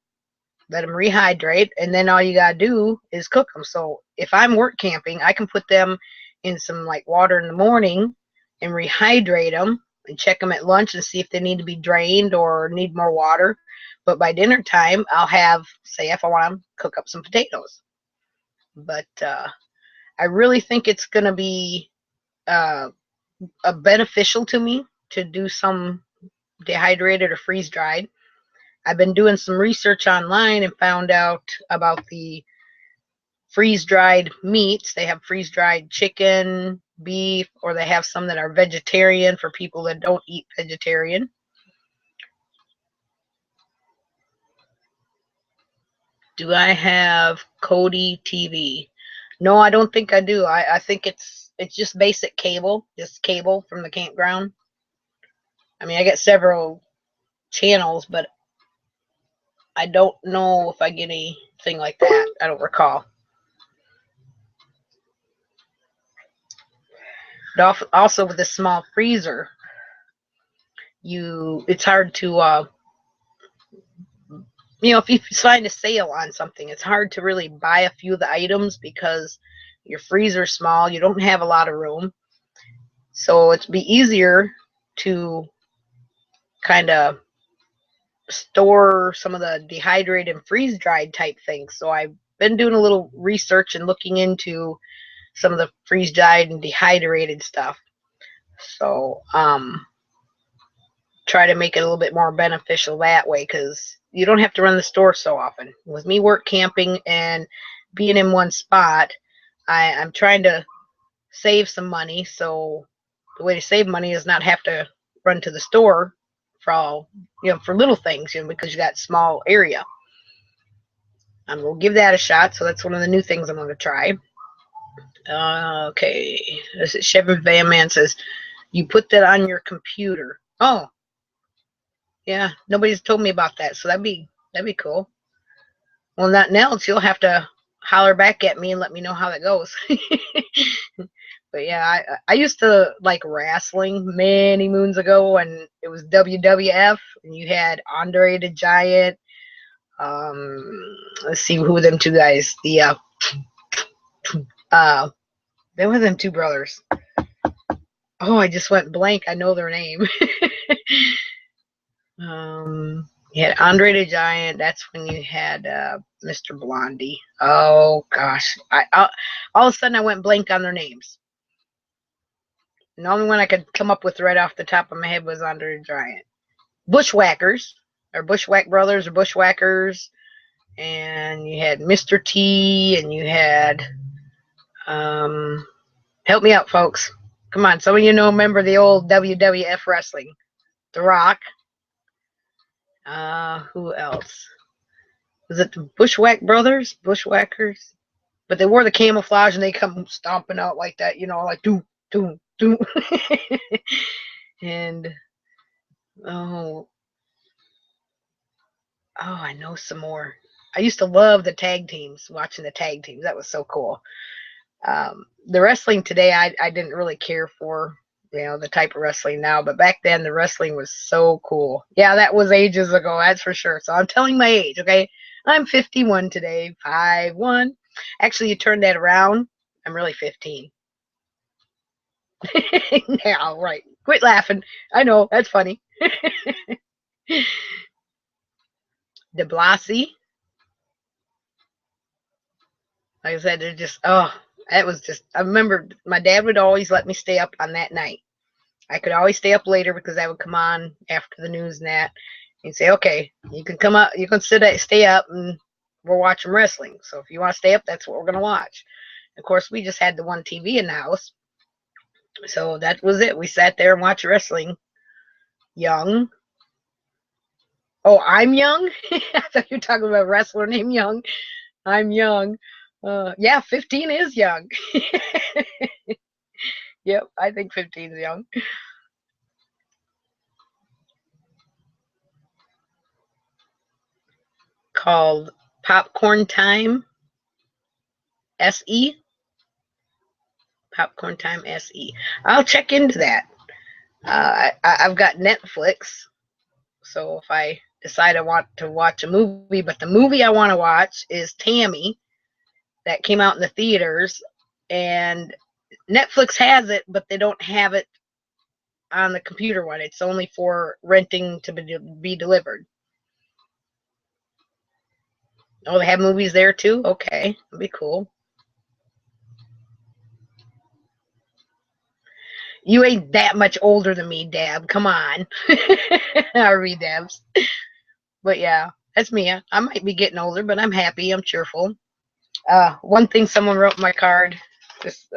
Speaker 1: let them rehydrate, and then all you got to do is cook them. So if I'm work camping, I can put them in some like water in the morning and rehydrate them and check them at lunch and see if they need to be drained or need more water. But by dinner time, I'll have, say, if I want to cook up some potatoes. But I really think it's going to be beneficial to me to do some dehydrated or freeze dried. I've been doing some research online and found out about the freeze dried meats. They have freeze dried chicken, beef, or they have some that are vegetarian for people that don't eat vegetarian. Do I have Cody TV? No, I don't think I do. I think it's just basic cable, just cable from the campground. I mean, I get several channels, but I don't know if I get anything like that. I don't recall. But also with a small freezer, it's hard to if you find a sale on something, it's hard to really buy a few of the items because your freezer's small, you don't have a lot of room. So it'd be easier to kind of store some of the dehydrated and freeze dried type things. So I've been doing a little research and looking into some of the freeze dried and dehydrated stuff. So try to make it a little bit more beneficial that way, because you don't have to run the store so often. With me work camping and being in one spot, I'm trying to save some money. So the way to save money is not have to run to the store for all, for little things, because you got small area. I'm going to give that a shot. So that's one of the new things I'm going to try. Okay. This is Chevy Van Man says, you put that on your computer. Oh, yeah. Nobody's told me about that. So that'd be cool. Well, nothing else. You'll have to holler back at me and let me know how that goes. But yeah, I used to like wrestling many moons ago, and it was WWF, and you had Andre the Giant. Let's see who were them two guys. They were them two brothers. Oh, I just went blank. I know their name. You had Andre the Giant. That's when you had Mr. Blondie. Oh gosh, all of a sudden I went blank on their names. And the only one I could come up with right off the top of my head was Andre the Giant. Bushwhackers, or Bushwhack Brothers, or Bushwhackers, and you had Mr. T, and you had help me out, folks. Come on, some of you remember the old WWF wrestling. The Rock. Who else? Was it the Bushwhack Brothers? Bushwhackers? But they wore the camouflage and they come stomping out like that, like doom, doom, doom. And I know some more. I used to love the tag teams, watching the tag teams. That was so cool. The wrestling today, I didn't really care for, the type of wrestling now. But back then, the wrestling was so cool. Yeah, that was ages ago, that's for sure. So I'm telling my age, okay? I'm 51 today, 5'1". Actually, you turned that around. I'm really 15. Yeah, right. Quit laughing. I know, that's funny. De Blasi. Like I said, they're just, that was just, I remember my dad would always let me stay up on that night. I could always stay up later because I would come on after the news and that. He'd say, okay, you can come up, you can stay up, and we're watching wrestling. So if you want to stay up, that's what we're going to watch. Of course, we just had the one TV in the house. So that was it. We sat there and watched wrestling. Young. Oh, I'm Young? I thought you were talking about a wrestler named Young. I'm Young. Yeah, 15 is young. Yep, I think 15 is young. Called Popcorn Time SE. Popcorn Time SE. I'll check into that. I've got Netflix, so if I decide I want to watch a movie, but the movie I want to watch is Tammy, that came out in the theaters, and Netflix has it, but they don't have it on the computer one. It's only for renting to be delivered. Oh, they have movies there too? Okay, that'd be cool. You ain't that much older than me, Dab. Come on. I read Dabs. But yeah, that's me. I might be getting older, but I'm happy. I'm cheerful. One thing someone wrote in my card, just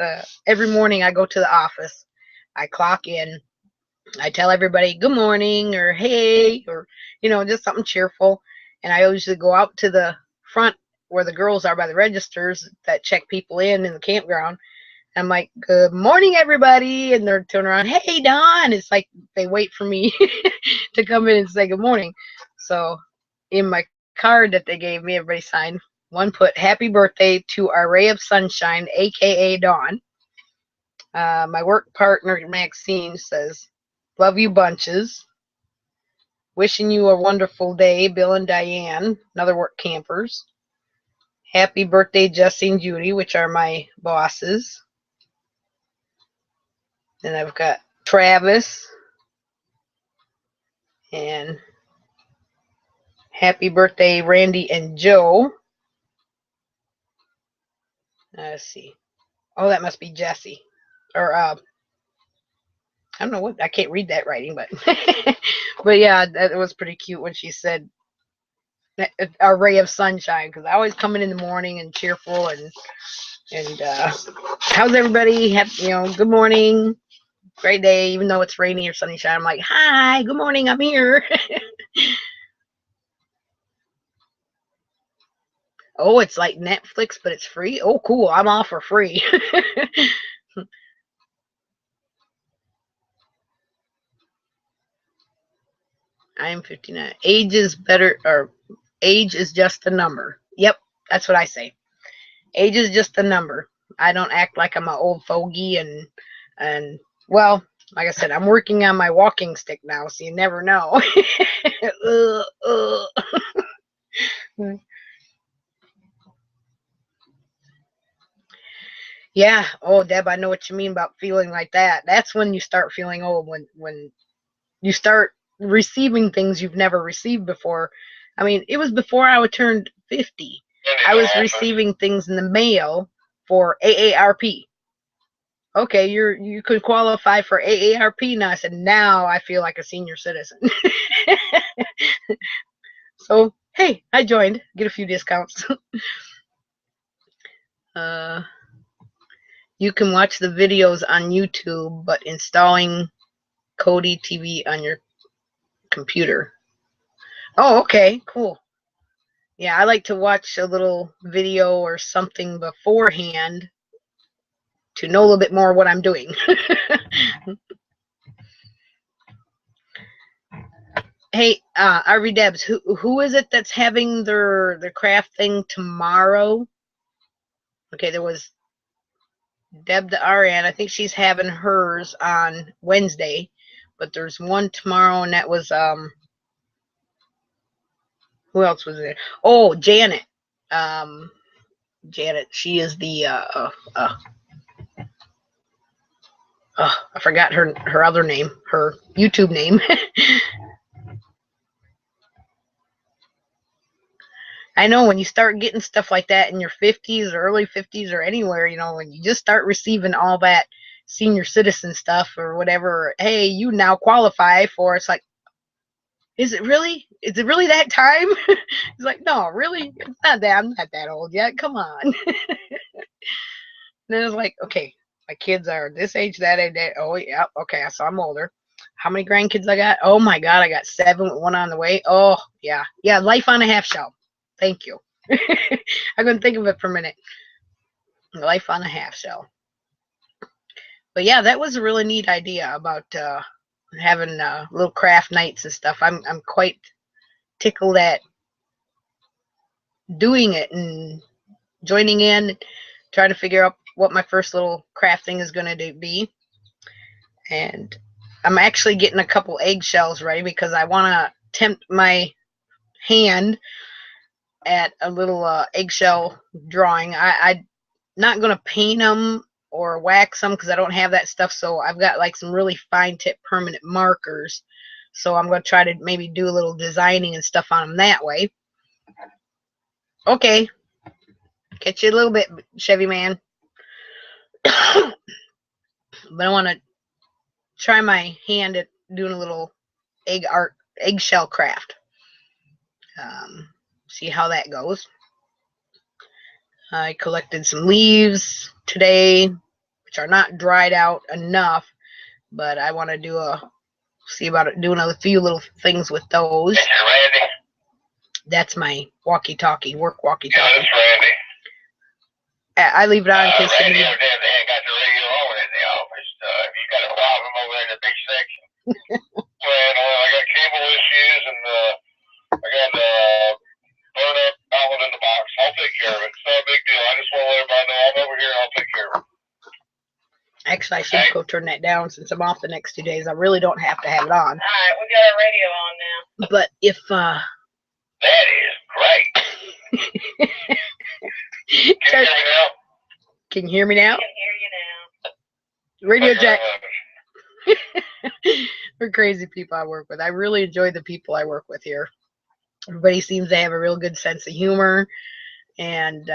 Speaker 1: every morning I go to the office. I clock in. I tell everybody good morning or hey or just something cheerful. And I usually go out to the front where the girls are by the registers that check people in the campground. I'm like, good morning, everybody. And they're turning around, hey, Don. It's like they wait for me to come in and say good morning. So in my card that they gave me, everybody signed. One put, happy birthday to our ray of sunshine, a.k.a. Dawn. My work partner, Maxine, says, love you bunches. Wishing you a wonderful day, Bill and Diane, another work campers. Happy birthday, Jesse and Judy, which are my bosses. Then I've got Travis. And happy birthday, Randy and Joe. Let's see. Oh, that must be Jesse. Or, I don't know what, I can't read that writing, but, but yeah, that was pretty cute when she said, a ray of sunshine, because I always come in the morning and cheerful and how's everybody? Good morning, great day, even though it's rainy or sunshine. I'm like, hi, good morning, I'm here. Oh, it's like Netflix, but it's free. Oh, cool, I'm all for free. I am 59. Age is better, or age is just a number. Yep, that's what I say. Age is just a number. I don't act like I'm an old fogey, and well, like I said, I'm working on my walking stick now, so you never know. Yeah. Oh, Deb, I know what you mean about feeling like that. That's when you start feeling old, when you start receiving things you've never received before. I mean, it was before I would turn 50. I was receiving things in the mail for AARP. Okay, you could qualify for AARP now. I said, now I feel like a senior citizen. So, hey, I joined. Get a few discounts. uh, you can watch the videos on YouTube, but installing Kodi TV on your computer. Oh, okay, cool. Yeah, I like to watch a little video or something beforehand to know a little bit more what I'm doing. Hey, RV Debs, who is it that's having their craft thing tomorrow? Okay, there was Deb the RN. I think she's having hers on Wednesday, but there's one tomorrow, and that was who else was there? Oh, Janet. Janet. She is the I forgot her other name, her YouTube name. I know when you start getting stuff like that in your 50s or early 50s or anywhere, when you just start receiving all that senior citizen stuff or whatever, hey, you now qualify for, it's like, is it really? Is it really that time? It's like, no, really? It's not that. I'm not that old yet. Come on. Then it's like, okay, my kids are this age, that age, that. Oh, yeah. Okay, so I'm older. How many grandkids I got? Oh, my God, I got 7 with one on the way. Oh, yeah. Yeah, life on a half shell. Thank you. I couldn't think of it for a minute. Life on a half shell. But yeah, that was a really neat idea about having little craft nights and stuff. I'm quite tickled at doing it and joining in, trying to figure out what my first little crafting is going to be. And I'm actually getting a couple eggshells ready because I want to tempt my hand at a little eggshell drawing. I'm not going to paint them or wax them because I don't have that stuff. So I've got like some really fine tip permanent markers. So I'm going to try to maybe do a little designing and stuff on them that way. Okay. Catch you a little bit, Chevy man. But I want to try my hand at doing a little eggshell craft. See how that goes. I collected some leaves today, which are not dried out enough, but I want to see about it, doing a few little things with those.
Speaker 3: This is Randy.
Speaker 1: That's my walkie-talkie, work walkie-talkie.
Speaker 3: Yeah, this is Randy.
Speaker 1: I leave it on in case
Speaker 3: Randy,
Speaker 1: you need.
Speaker 3: they ain't got the radio on in the office. If you got a problem over there in the big section, well, I got cable issues and I got burn up outlet in the box. I'll take care of it. It's not a big deal. I just want to let everybody know I'm over here. I'll take care of it.
Speaker 1: Actually, I should go turn that down since I'm off the next 2 days. I really don't have to have it on.
Speaker 2: All right, we got our radio on now.
Speaker 1: But if
Speaker 3: that is great. Can you hear me now?
Speaker 1: Can you hear me now?
Speaker 2: I can hear you now.
Speaker 1: Radio Jack. We're crazy people I work with. I really enjoy the people I work with here. Everybody seems to have a real good sense of humor, and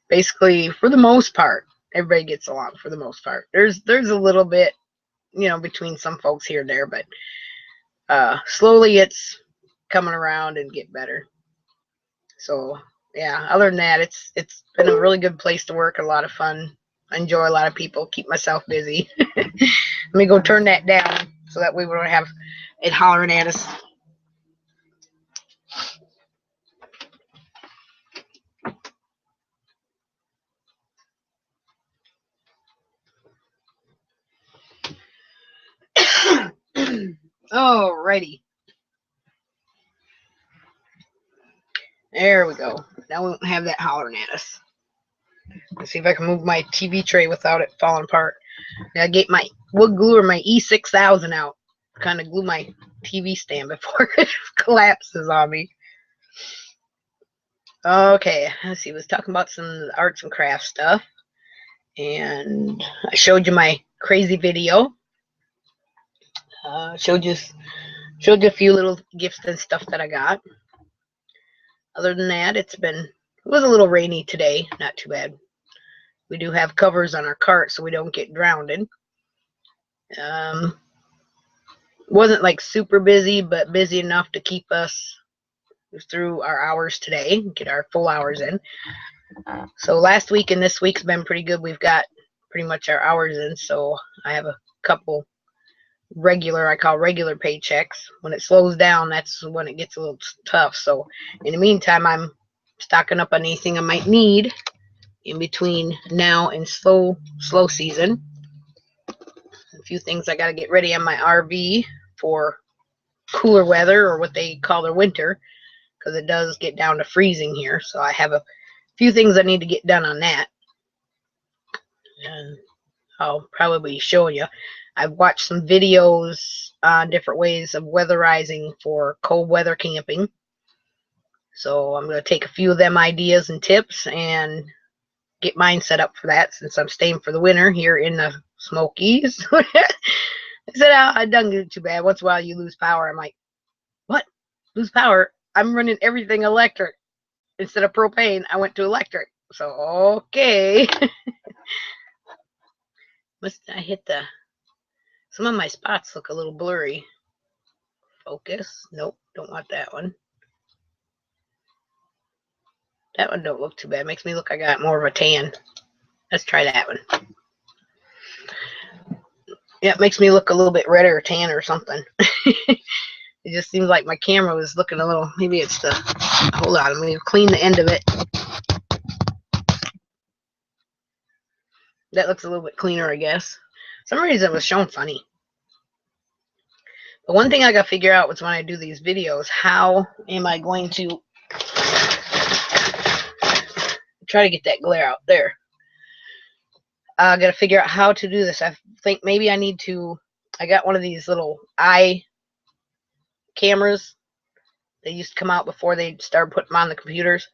Speaker 1: basically, for the most part, everybody gets along. For the most part, there's a little bit, between some folks here and there, but slowly it's coming around and get better. So yeah, other than that, it's been a really good place to work. A lot of fun. I enjoy a lot of people. Keep myself busy. Let me go turn that down so that way we don't have it hollering at us. Alrighty. There we go. Now we won't have that hollering at us. Let's see if I can move my TV tray without it falling apart. I get my wood glue or my E6000 out. Kind of glue my TV stand before it collapses on me. Okay, let's see. I was talking about some arts and crafts stuff. And I showed you my crazy video. Showed you a few little gifts and stuff that I got. Other than that, it was a little rainy today. Not too bad. We do have covers on our cart so we don't get drowned. Wasn't like super busy, but busy enough to keep us through our hours today, get our full hours in. So last week and this week's been pretty good. We've got pretty much our hours in, so I have a couple I call regular paychecks. When it slows down, that's when it gets a little tough. So in the meantime, I'm stocking up on anything I might need in between now and slow season. A few things I got to get ready on my RV for cooler weather, or what they call their winter, because it does get down to freezing here. So I have a few things I need to get done on that, and I'll probably be showing you. I've watched some videos on different ways of weatherizing for cold weather camping. So I'm going to take a few of them ideas and tips and get mine set up for that, since I'm staying for the winter here in the Smokies. I said, I don't get too bad. Once in a while you lose power. I'm like, what? Lose power? I'm running everything electric. Instead of propane, I went to electric. So, okay. Must I hit some of my spots look a little blurry. Focus. Nope, don't want that one. That one don't look too bad. Makes me look like I got more of a tan. Let's try that one. Yeah, it makes me look a little bit redder or tan or something. It just seems like my camera was looking a little, maybe it's hold on, I'm going to clean the end of it. That looks a little bit cleaner, I guess. For some reason it was showing funny. But one thing I got to figure out was, when I do these videos, how am I going to try to get that glare out there? I got to figure out how to do this. I think maybe I need to, I got one of these little eye cameras. They used to come out before they started putting them on the computers.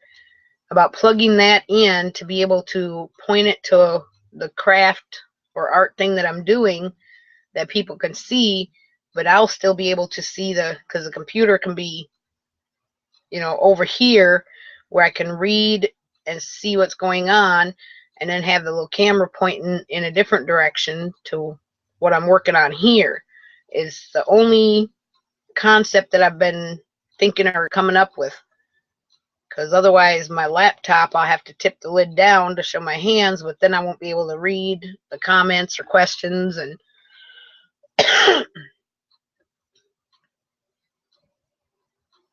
Speaker 1: About plugging that in to be able to point it to the craft or art thing that I'm doing, that people can see, but I'll still be able to see because the computer can be, over here, where I can read and see what's going on, and then have the little camera pointing in a different direction to what I'm working on here. Is the only concept that I've been thinking or coming up with. Because otherwise my laptop, I'll have to tip the lid down to show my hands, but then I won't be able to read the comments or questions. And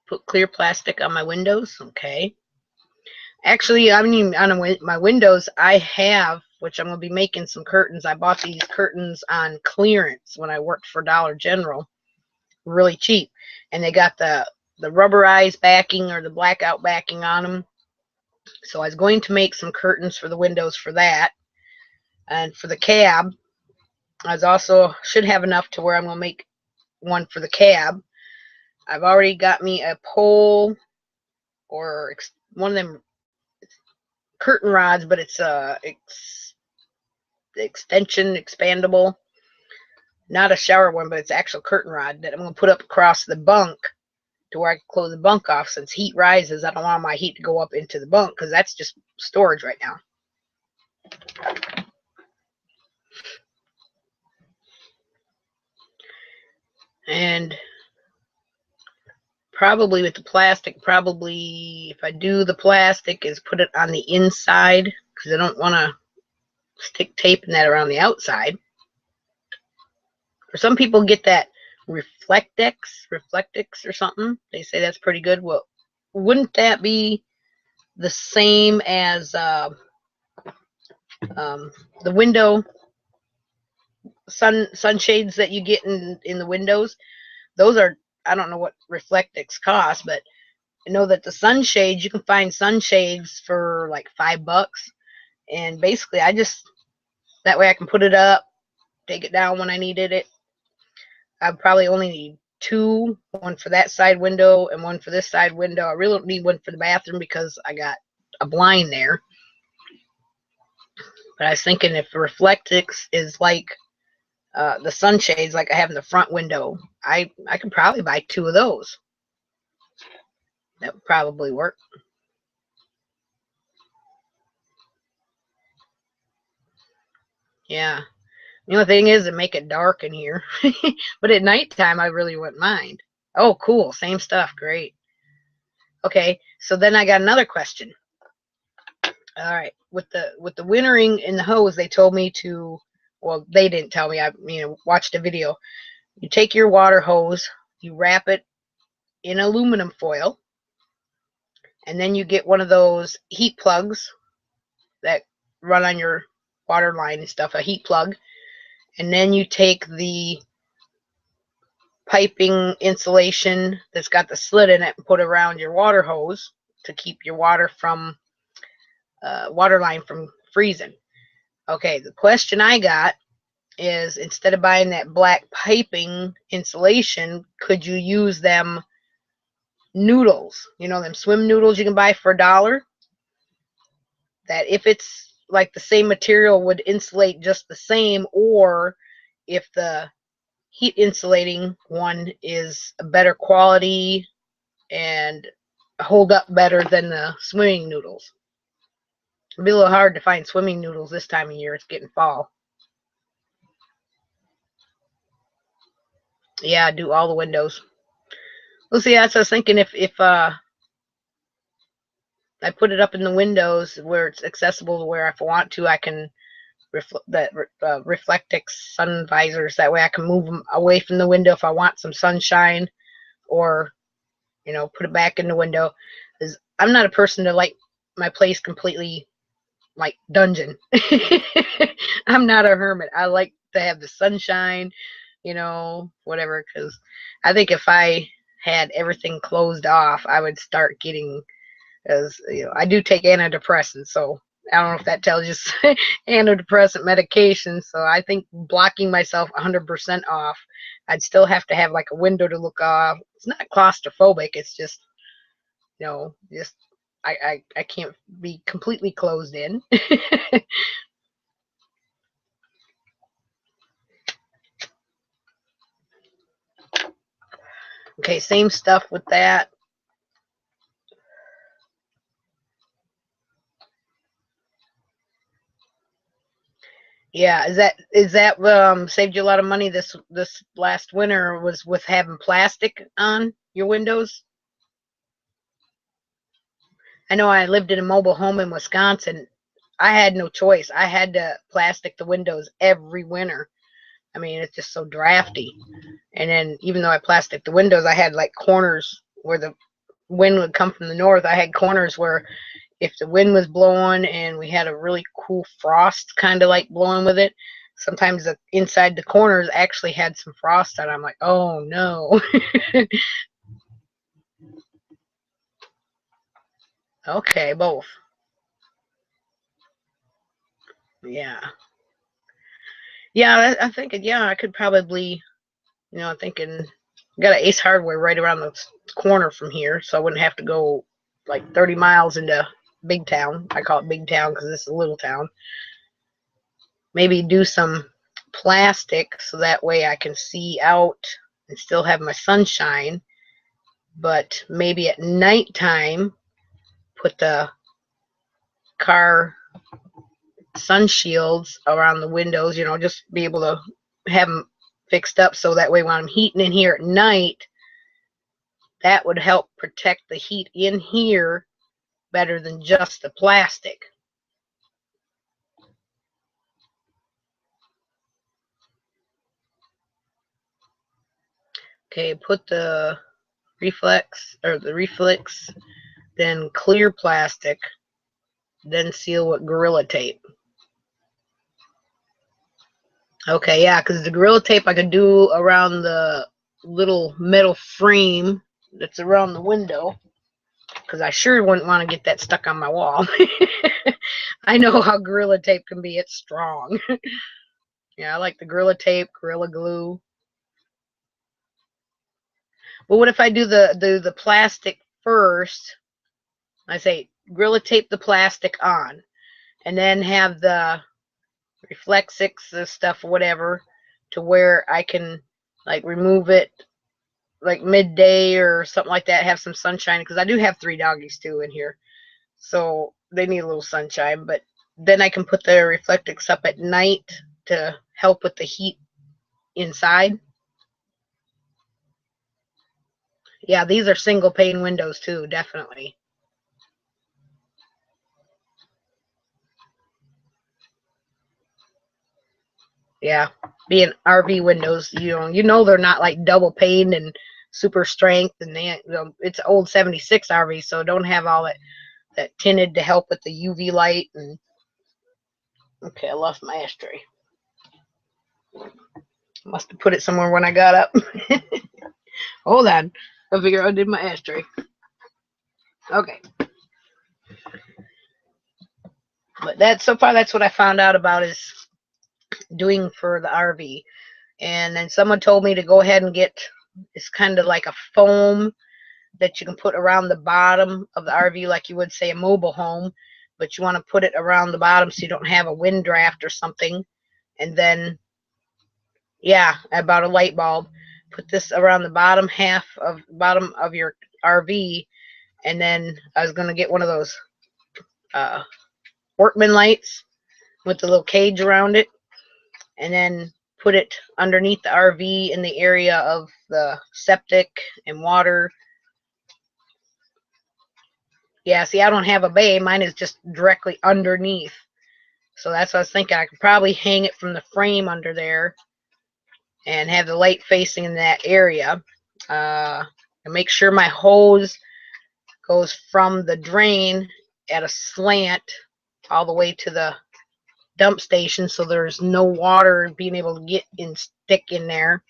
Speaker 1: put clear plastic on my windows. Okay. Actually, I mean, on my windows, I have, which I'm going to be making some curtains. I bought these curtains on clearance when I worked for Dollar General, really cheap. And they got the rubberized backing or the blackout backing on them. So I was going to make some curtains for the windows for that. And for the cab, I was also should have enough to where I'm going to make one for the cab. I've already got me a pole or one of them curtain rods, but it's a extension expandable, not a shower one, but it's actual curtain rod that I'm going to put up across the bunk to where I can close the bunk off. Since heat rises, I don't want my heat to go up into the bunk because that's just storage right now. And probably with the plastic, probably if I do the plastic, is put it on the inside because I don't want to stick taping that around the outside. Or some people get that Reflectix or something. They say that's pretty good. Well, wouldn't that be the same as the window sunshades that you get in the windows? Those are, I don't know what Reflectix costs, but I know that the sunshades, you can find sunshades for like $5. And basically that way I can put it up, take it down when I needed it. I probably only need two, one for that side window and one for this side window. I really don't need one for the bathroom because I got a blind there. But I was thinking if Reflectix is like the sunshades like I have in the front window, I could probably buy two of those. That would probably work. Yeah. The only thing is to make it dark in here. But at nighttime, I really wouldn't mind. Oh, cool. Same stuff. Great. Okay. So then I got another question. All right. With the wintering in the hose, they told me to, well, they didn't tell me. I watched a video. You take your water hose, you wrap it in aluminum foil, and then you get one of those heat plugs that run on your water line and stuff, a heat plug. And then you take the piping insulation that's got the slit in it and put it around your water hose to keep your water line from freezing. Okay, the question I got is, instead of buying that black piping insulation, could you use them noodles? You know, them swim noodles you can buy for $1? That if it's like the same material would insulate just the same, or if the heat insulating one is a better quality and hold up better than the swimming noodles. It'll be a little hard to find swimming noodles this time of year. It's getting fall. Yeah, I do all the windows. Well, see, that's what I was thinking. If I put it up in the windows where it's accessible to where if I want to, I can Reflectix sun visors. That way I can move them away from the window if I want some sunshine, or put it back in the window. Because I'm not a person to like my place completely like dungeon. I'm not a hermit. I like to have the sunshine, whatever. Because I think if I had everything closed off, I would start getting, as I do take antidepressants, so I don't know if that tells you antidepressant medication. So I think blocking myself 100% off, I'd still have to have like a window to look off. It's not claustrophobic. It's just, just I can't be completely closed in. Okay, same stuff with that. Yeah, is that saved you a lot of money this last winter was with having plastic on your windows? I know I lived in a mobile home in Wisconsin. I had no choice. I had to plastic the windows every winter. I mean, it's just so drafty. And then even though I plastic the windows, I had like corners where the wind would come from the north. I had corners where if the wind was blowing and we had a really cool frost kind of like blowing with it, sometimes the inside the corners actually had some frost on. I'm like, oh no. Okay, both. Yeah. Yeah, I'm thinking, yeah, I could probably, I'm thinking, got an Ace Hardware right around the corner from here, so I wouldn't have to go like 30 miles into big town. I call it big town because it's a little town. Maybe do some plastic so that way I can see out and still have my sunshine, but maybe at nighttime put the car sun shields around the windows, just be able to have them fixed up so that way when I'm heating in here at night, that would help protect the heat in here better than just the plastic. Okay, put the reflex, then clear plastic, then seal with Gorilla Tape. Okay, yeah, because the Gorilla Tape I could do around the little metal frame that's around the window, because I sure wouldn't want to get that stuck on my wall. I know how Gorilla Tape can be. It's strong. Yeah, I like the Gorilla Tape, Gorilla Glue. Well, what if I do the plastic first? I say Gorilla Tape the plastic on, and then have the Reflexics, the stuff, whatever, to where I can like remove it like midday or something like that, have some sunshine, because I do have 3 doggies too in here, so they need a little sunshine. But then I can put the Reflectix up at night to help with the heat inside. Yeah, these are single pane windows too, definitely. Yeah, being RV windows, they're not like double paned and super strength, and it's old 76 RV, so don't have all that tinted to help with the UV light. And okay, I lost my ashtray. Must have put it somewhere when I got up. Hold on, I figure I did my ashtray. Okay, but so far that's what I found out about is doing for the RV. And then someone told me to go ahead and get, it's kind of like a foam that you can put around the bottom of the RV, like you would say a mobile home, but you want to put it around the bottom so you don't have a wind draft or something. And then, yeah, about a light bulb. Put this around the bottom of your RV, and then I was gonna get one of those workman lights with the little cage around it, and then put it underneath the RV in the area of the septic and water. Yeah, see, I don't have a bay. Mine is just directly underneath. So that's what I was thinking. I could probably hang it from the frame under there and have the light facing in that area. And make sure my hose goes from the drain at a slant all the way to the dump station, so there's no water being able to get and stick in there.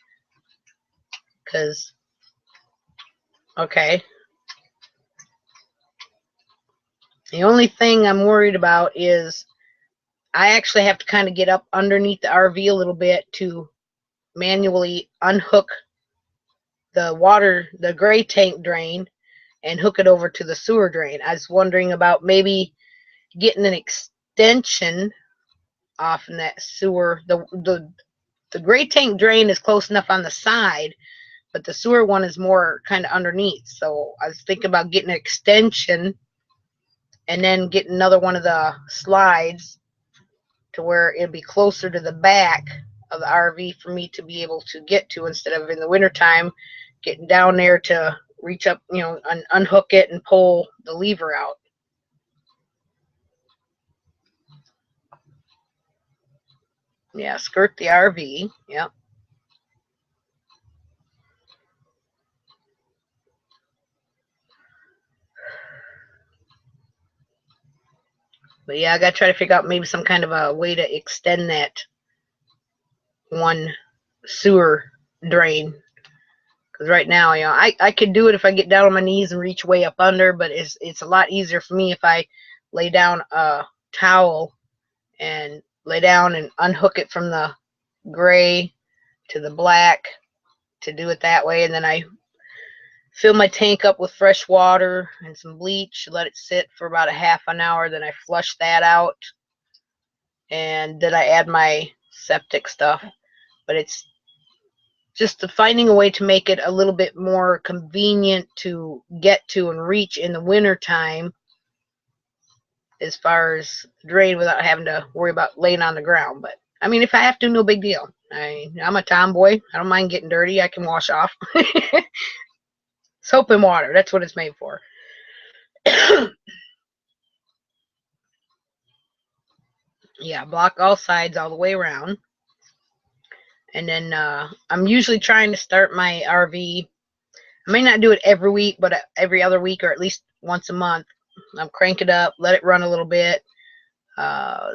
Speaker 1: Because, okay. The only thing I'm worried about is I actually have to kind of get up underneath the RV a little bit to manually unhook the gray tank drain, and hook it over to the sewer drain. I was wondering about maybe getting an extension off in that sewer. The gray tank drain is close enough on the side, but the sewer one is more kind of underneath. So I was thinking about getting an extension and then get another one of the slides to where it'd be closer to the back of the RV for me to be able to get to, instead of in the wintertime getting down there to reach up, unhook it and pull the lever out. Yeah, skirt the RV. Yep. But yeah, I gotta try to figure out maybe some kind of a way to extend that one sewer drain. Because right now, I could do it if I get down on my knees and reach way up under, but it's a lot easier for me if I lay down a towel and lay down and unhook it from the gray to the black, to do it that way. And then I fill my tank up with fresh water and some bleach, let it sit for about a half an hour, then I flush that out, and then I add my septic stuff. But it's just finding a way to make it a little bit more convenient to get to and reach in the winter time, as far as drain, without having to worry about laying on the ground. But I mean, if I have to, no big deal. I'm a tomboy. I don't mind getting dirty. I can wash off. Soap and water, that's what it's made for. Yeah, block all sides all the way around. And then I'm usually trying to start my RV. I may not do it every week, but every other week, or at least once a month. I'm crank it up, let it run a little bit.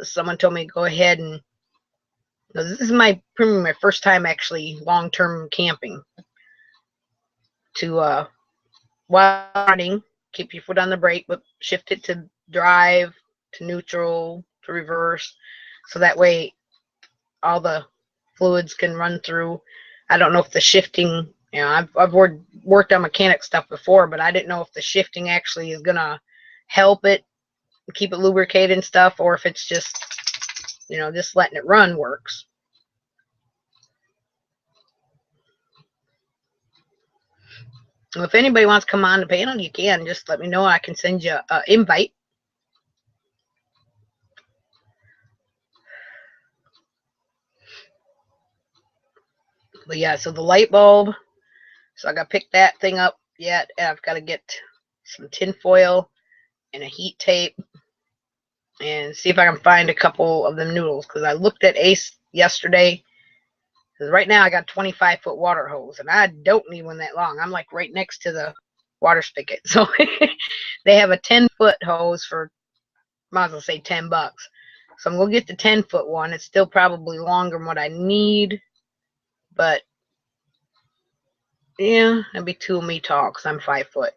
Speaker 1: Someone told me to go ahead and, this is probably my first time actually long-term camping. To while running, keep your foot on the brake, but shift it to drive, to neutral, to reverse, so that way all the fluids can run through. I don't know if the shifting, I've worked on mechanic stuff before, but I didn't know if the shifting actually is gonna help it keep it lubricated and stuff, or if it's just, just letting it run works. Well, if anybody wants to come on the panel, you can just let me know. I can send you an invite. But yeah, so the light bulb, so I got to pick that thing up yet, and I've got to get some tin foil and a heat tape and see if I can find a couple of them noodles, because I looked at Ace yesterday. Because right now I got a 25-foot water hose, and I don't need one that long. I'm like right next to the water spigot. So they have a 10-foot hose for, might as well say $10. So I'm going to get the 10-foot one. It's still probably longer than what I need, but yeah, that'd be two of me tall because I'm 5 foot.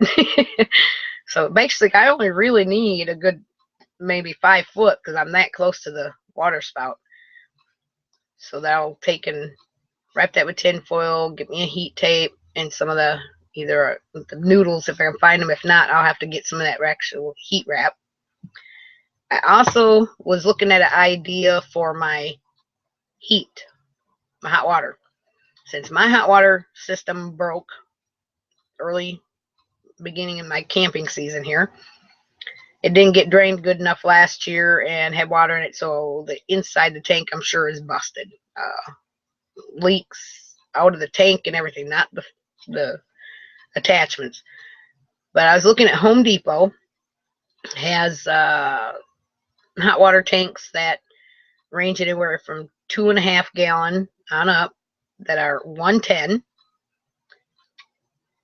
Speaker 1: So basically I only really need a good maybe 5 foot, because I'm that close to the water spout. So that'll take and wrap that with tin foil, get me a heat tape, and some of the, either the noodles if I can find them. If not, I'll have to get some of that actual heat wrap. I also was looking at an idea for my heat, my hot water. Since my hot water system broke early beginning in my camping season here, it didn't get drained good enough last year and had water in it, so the inside the tank, I'm sure, is busted. Leaks out of the tank and everything, not the attachments. But I was looking at Home Depot, has hot water tanks that range anywhere from 2.5 gallon on up, that are 110.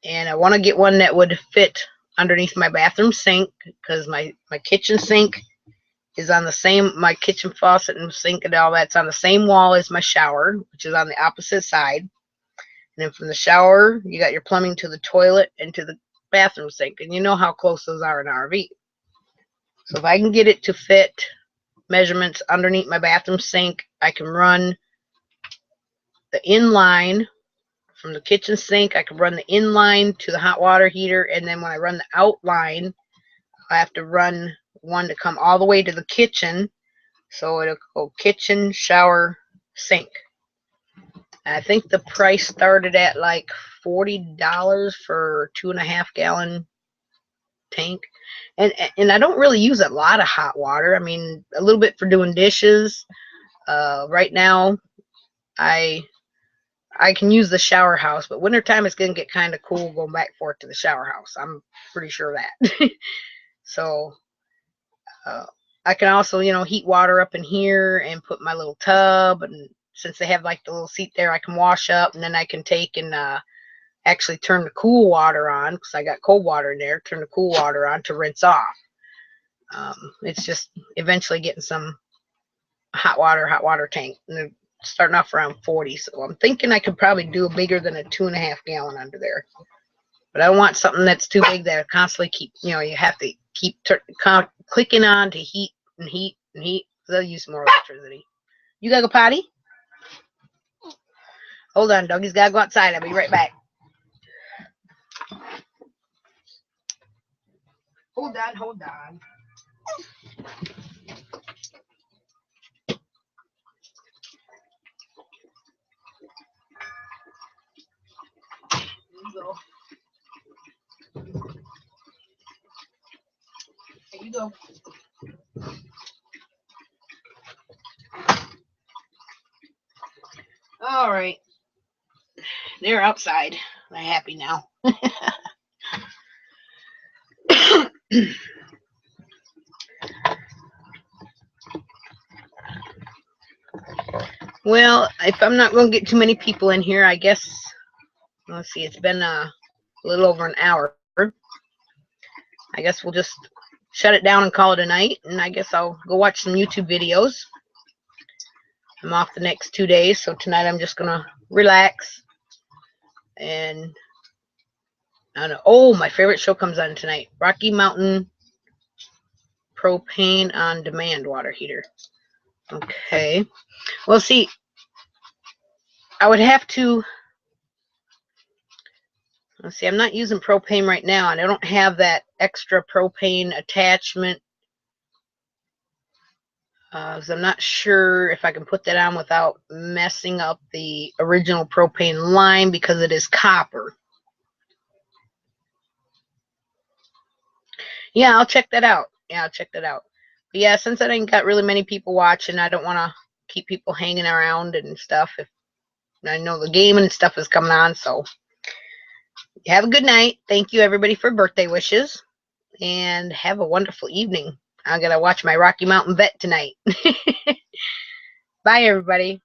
Speaker 1: And I want to get one that would fit underneath my bathroom sink, because my kitchen sink is on the same, my kitchen faucet and sink and all that's on the same wall as my shower, which is on the opposite side. And then from the shower, you got your plumbing to the toilet and to the bathroom sink. And you know how close those are in an RV. So if I can get it to fit measurements underneath my bathroom sink, I can run the inline from the kitchen sink. I can run the inline to the hot water heater, and then when I run the outline, I have to run one to come all the way to the kitchen. So it'll go kitchen, shower, sink. I think the price started at like $40 for 2.5 gallon tank. And I don't really use a lot of hot water. I mean, a little bit for doing dishes, Right now, I can use the shower house, but wintertime it's going to get kind of cool going back and forth to the shower house. I'm pretty sure of that. So I can also, heat water up in here and put my little tub. And since they have like the little seat there, I can wash up, and then I can take and actually turn the cool water on, because I got cold water in there, turn the cool water on to rinse off. It's just eventually getting some hot water tank. And they're starting off around 40, so I'm thinking I could probably do bigger than a 2.5 gallon under there. But I don't want something that's too big that I constantly keep, you have to keep clicking on to heat and heat and heat. They'll use more electricity. You gotta go potty? Hold on, doggy's gotta go outside. I'll be right back. Hold on. There you go. There you go. All right. They're outside. They're happy now. Well, if I'm not going to get too many people in here, I guess, let's see, it's been a little over an hour. I guess we'll just shut it down and call it a night, and I guess I'll go watch some YouTube videos. I'm off the next 2 days, so tonight I'm just going to relax. And I don't know. Oh, my favorite show comes on tonight. Rocky Mountain Propane on Demand water heater. Okay. Well, see, I would have to, let's see, I'm not using propane right now, and I don't have that extra propane attachment. So I'm not sure if I can put that on without messing up the original propane line, because it is copper. Yeah, I'll check that out. But yeah, since I ain't got really many people watching, I don't want to keep people hanging around and stuff. If I know the game and stuff is coming on, so have a good night. Thank you, everybody, for birthday wishes, and have a wonderful evening. I'm going to watch my Rocky Mountain Vet tonight. Bye, everybody.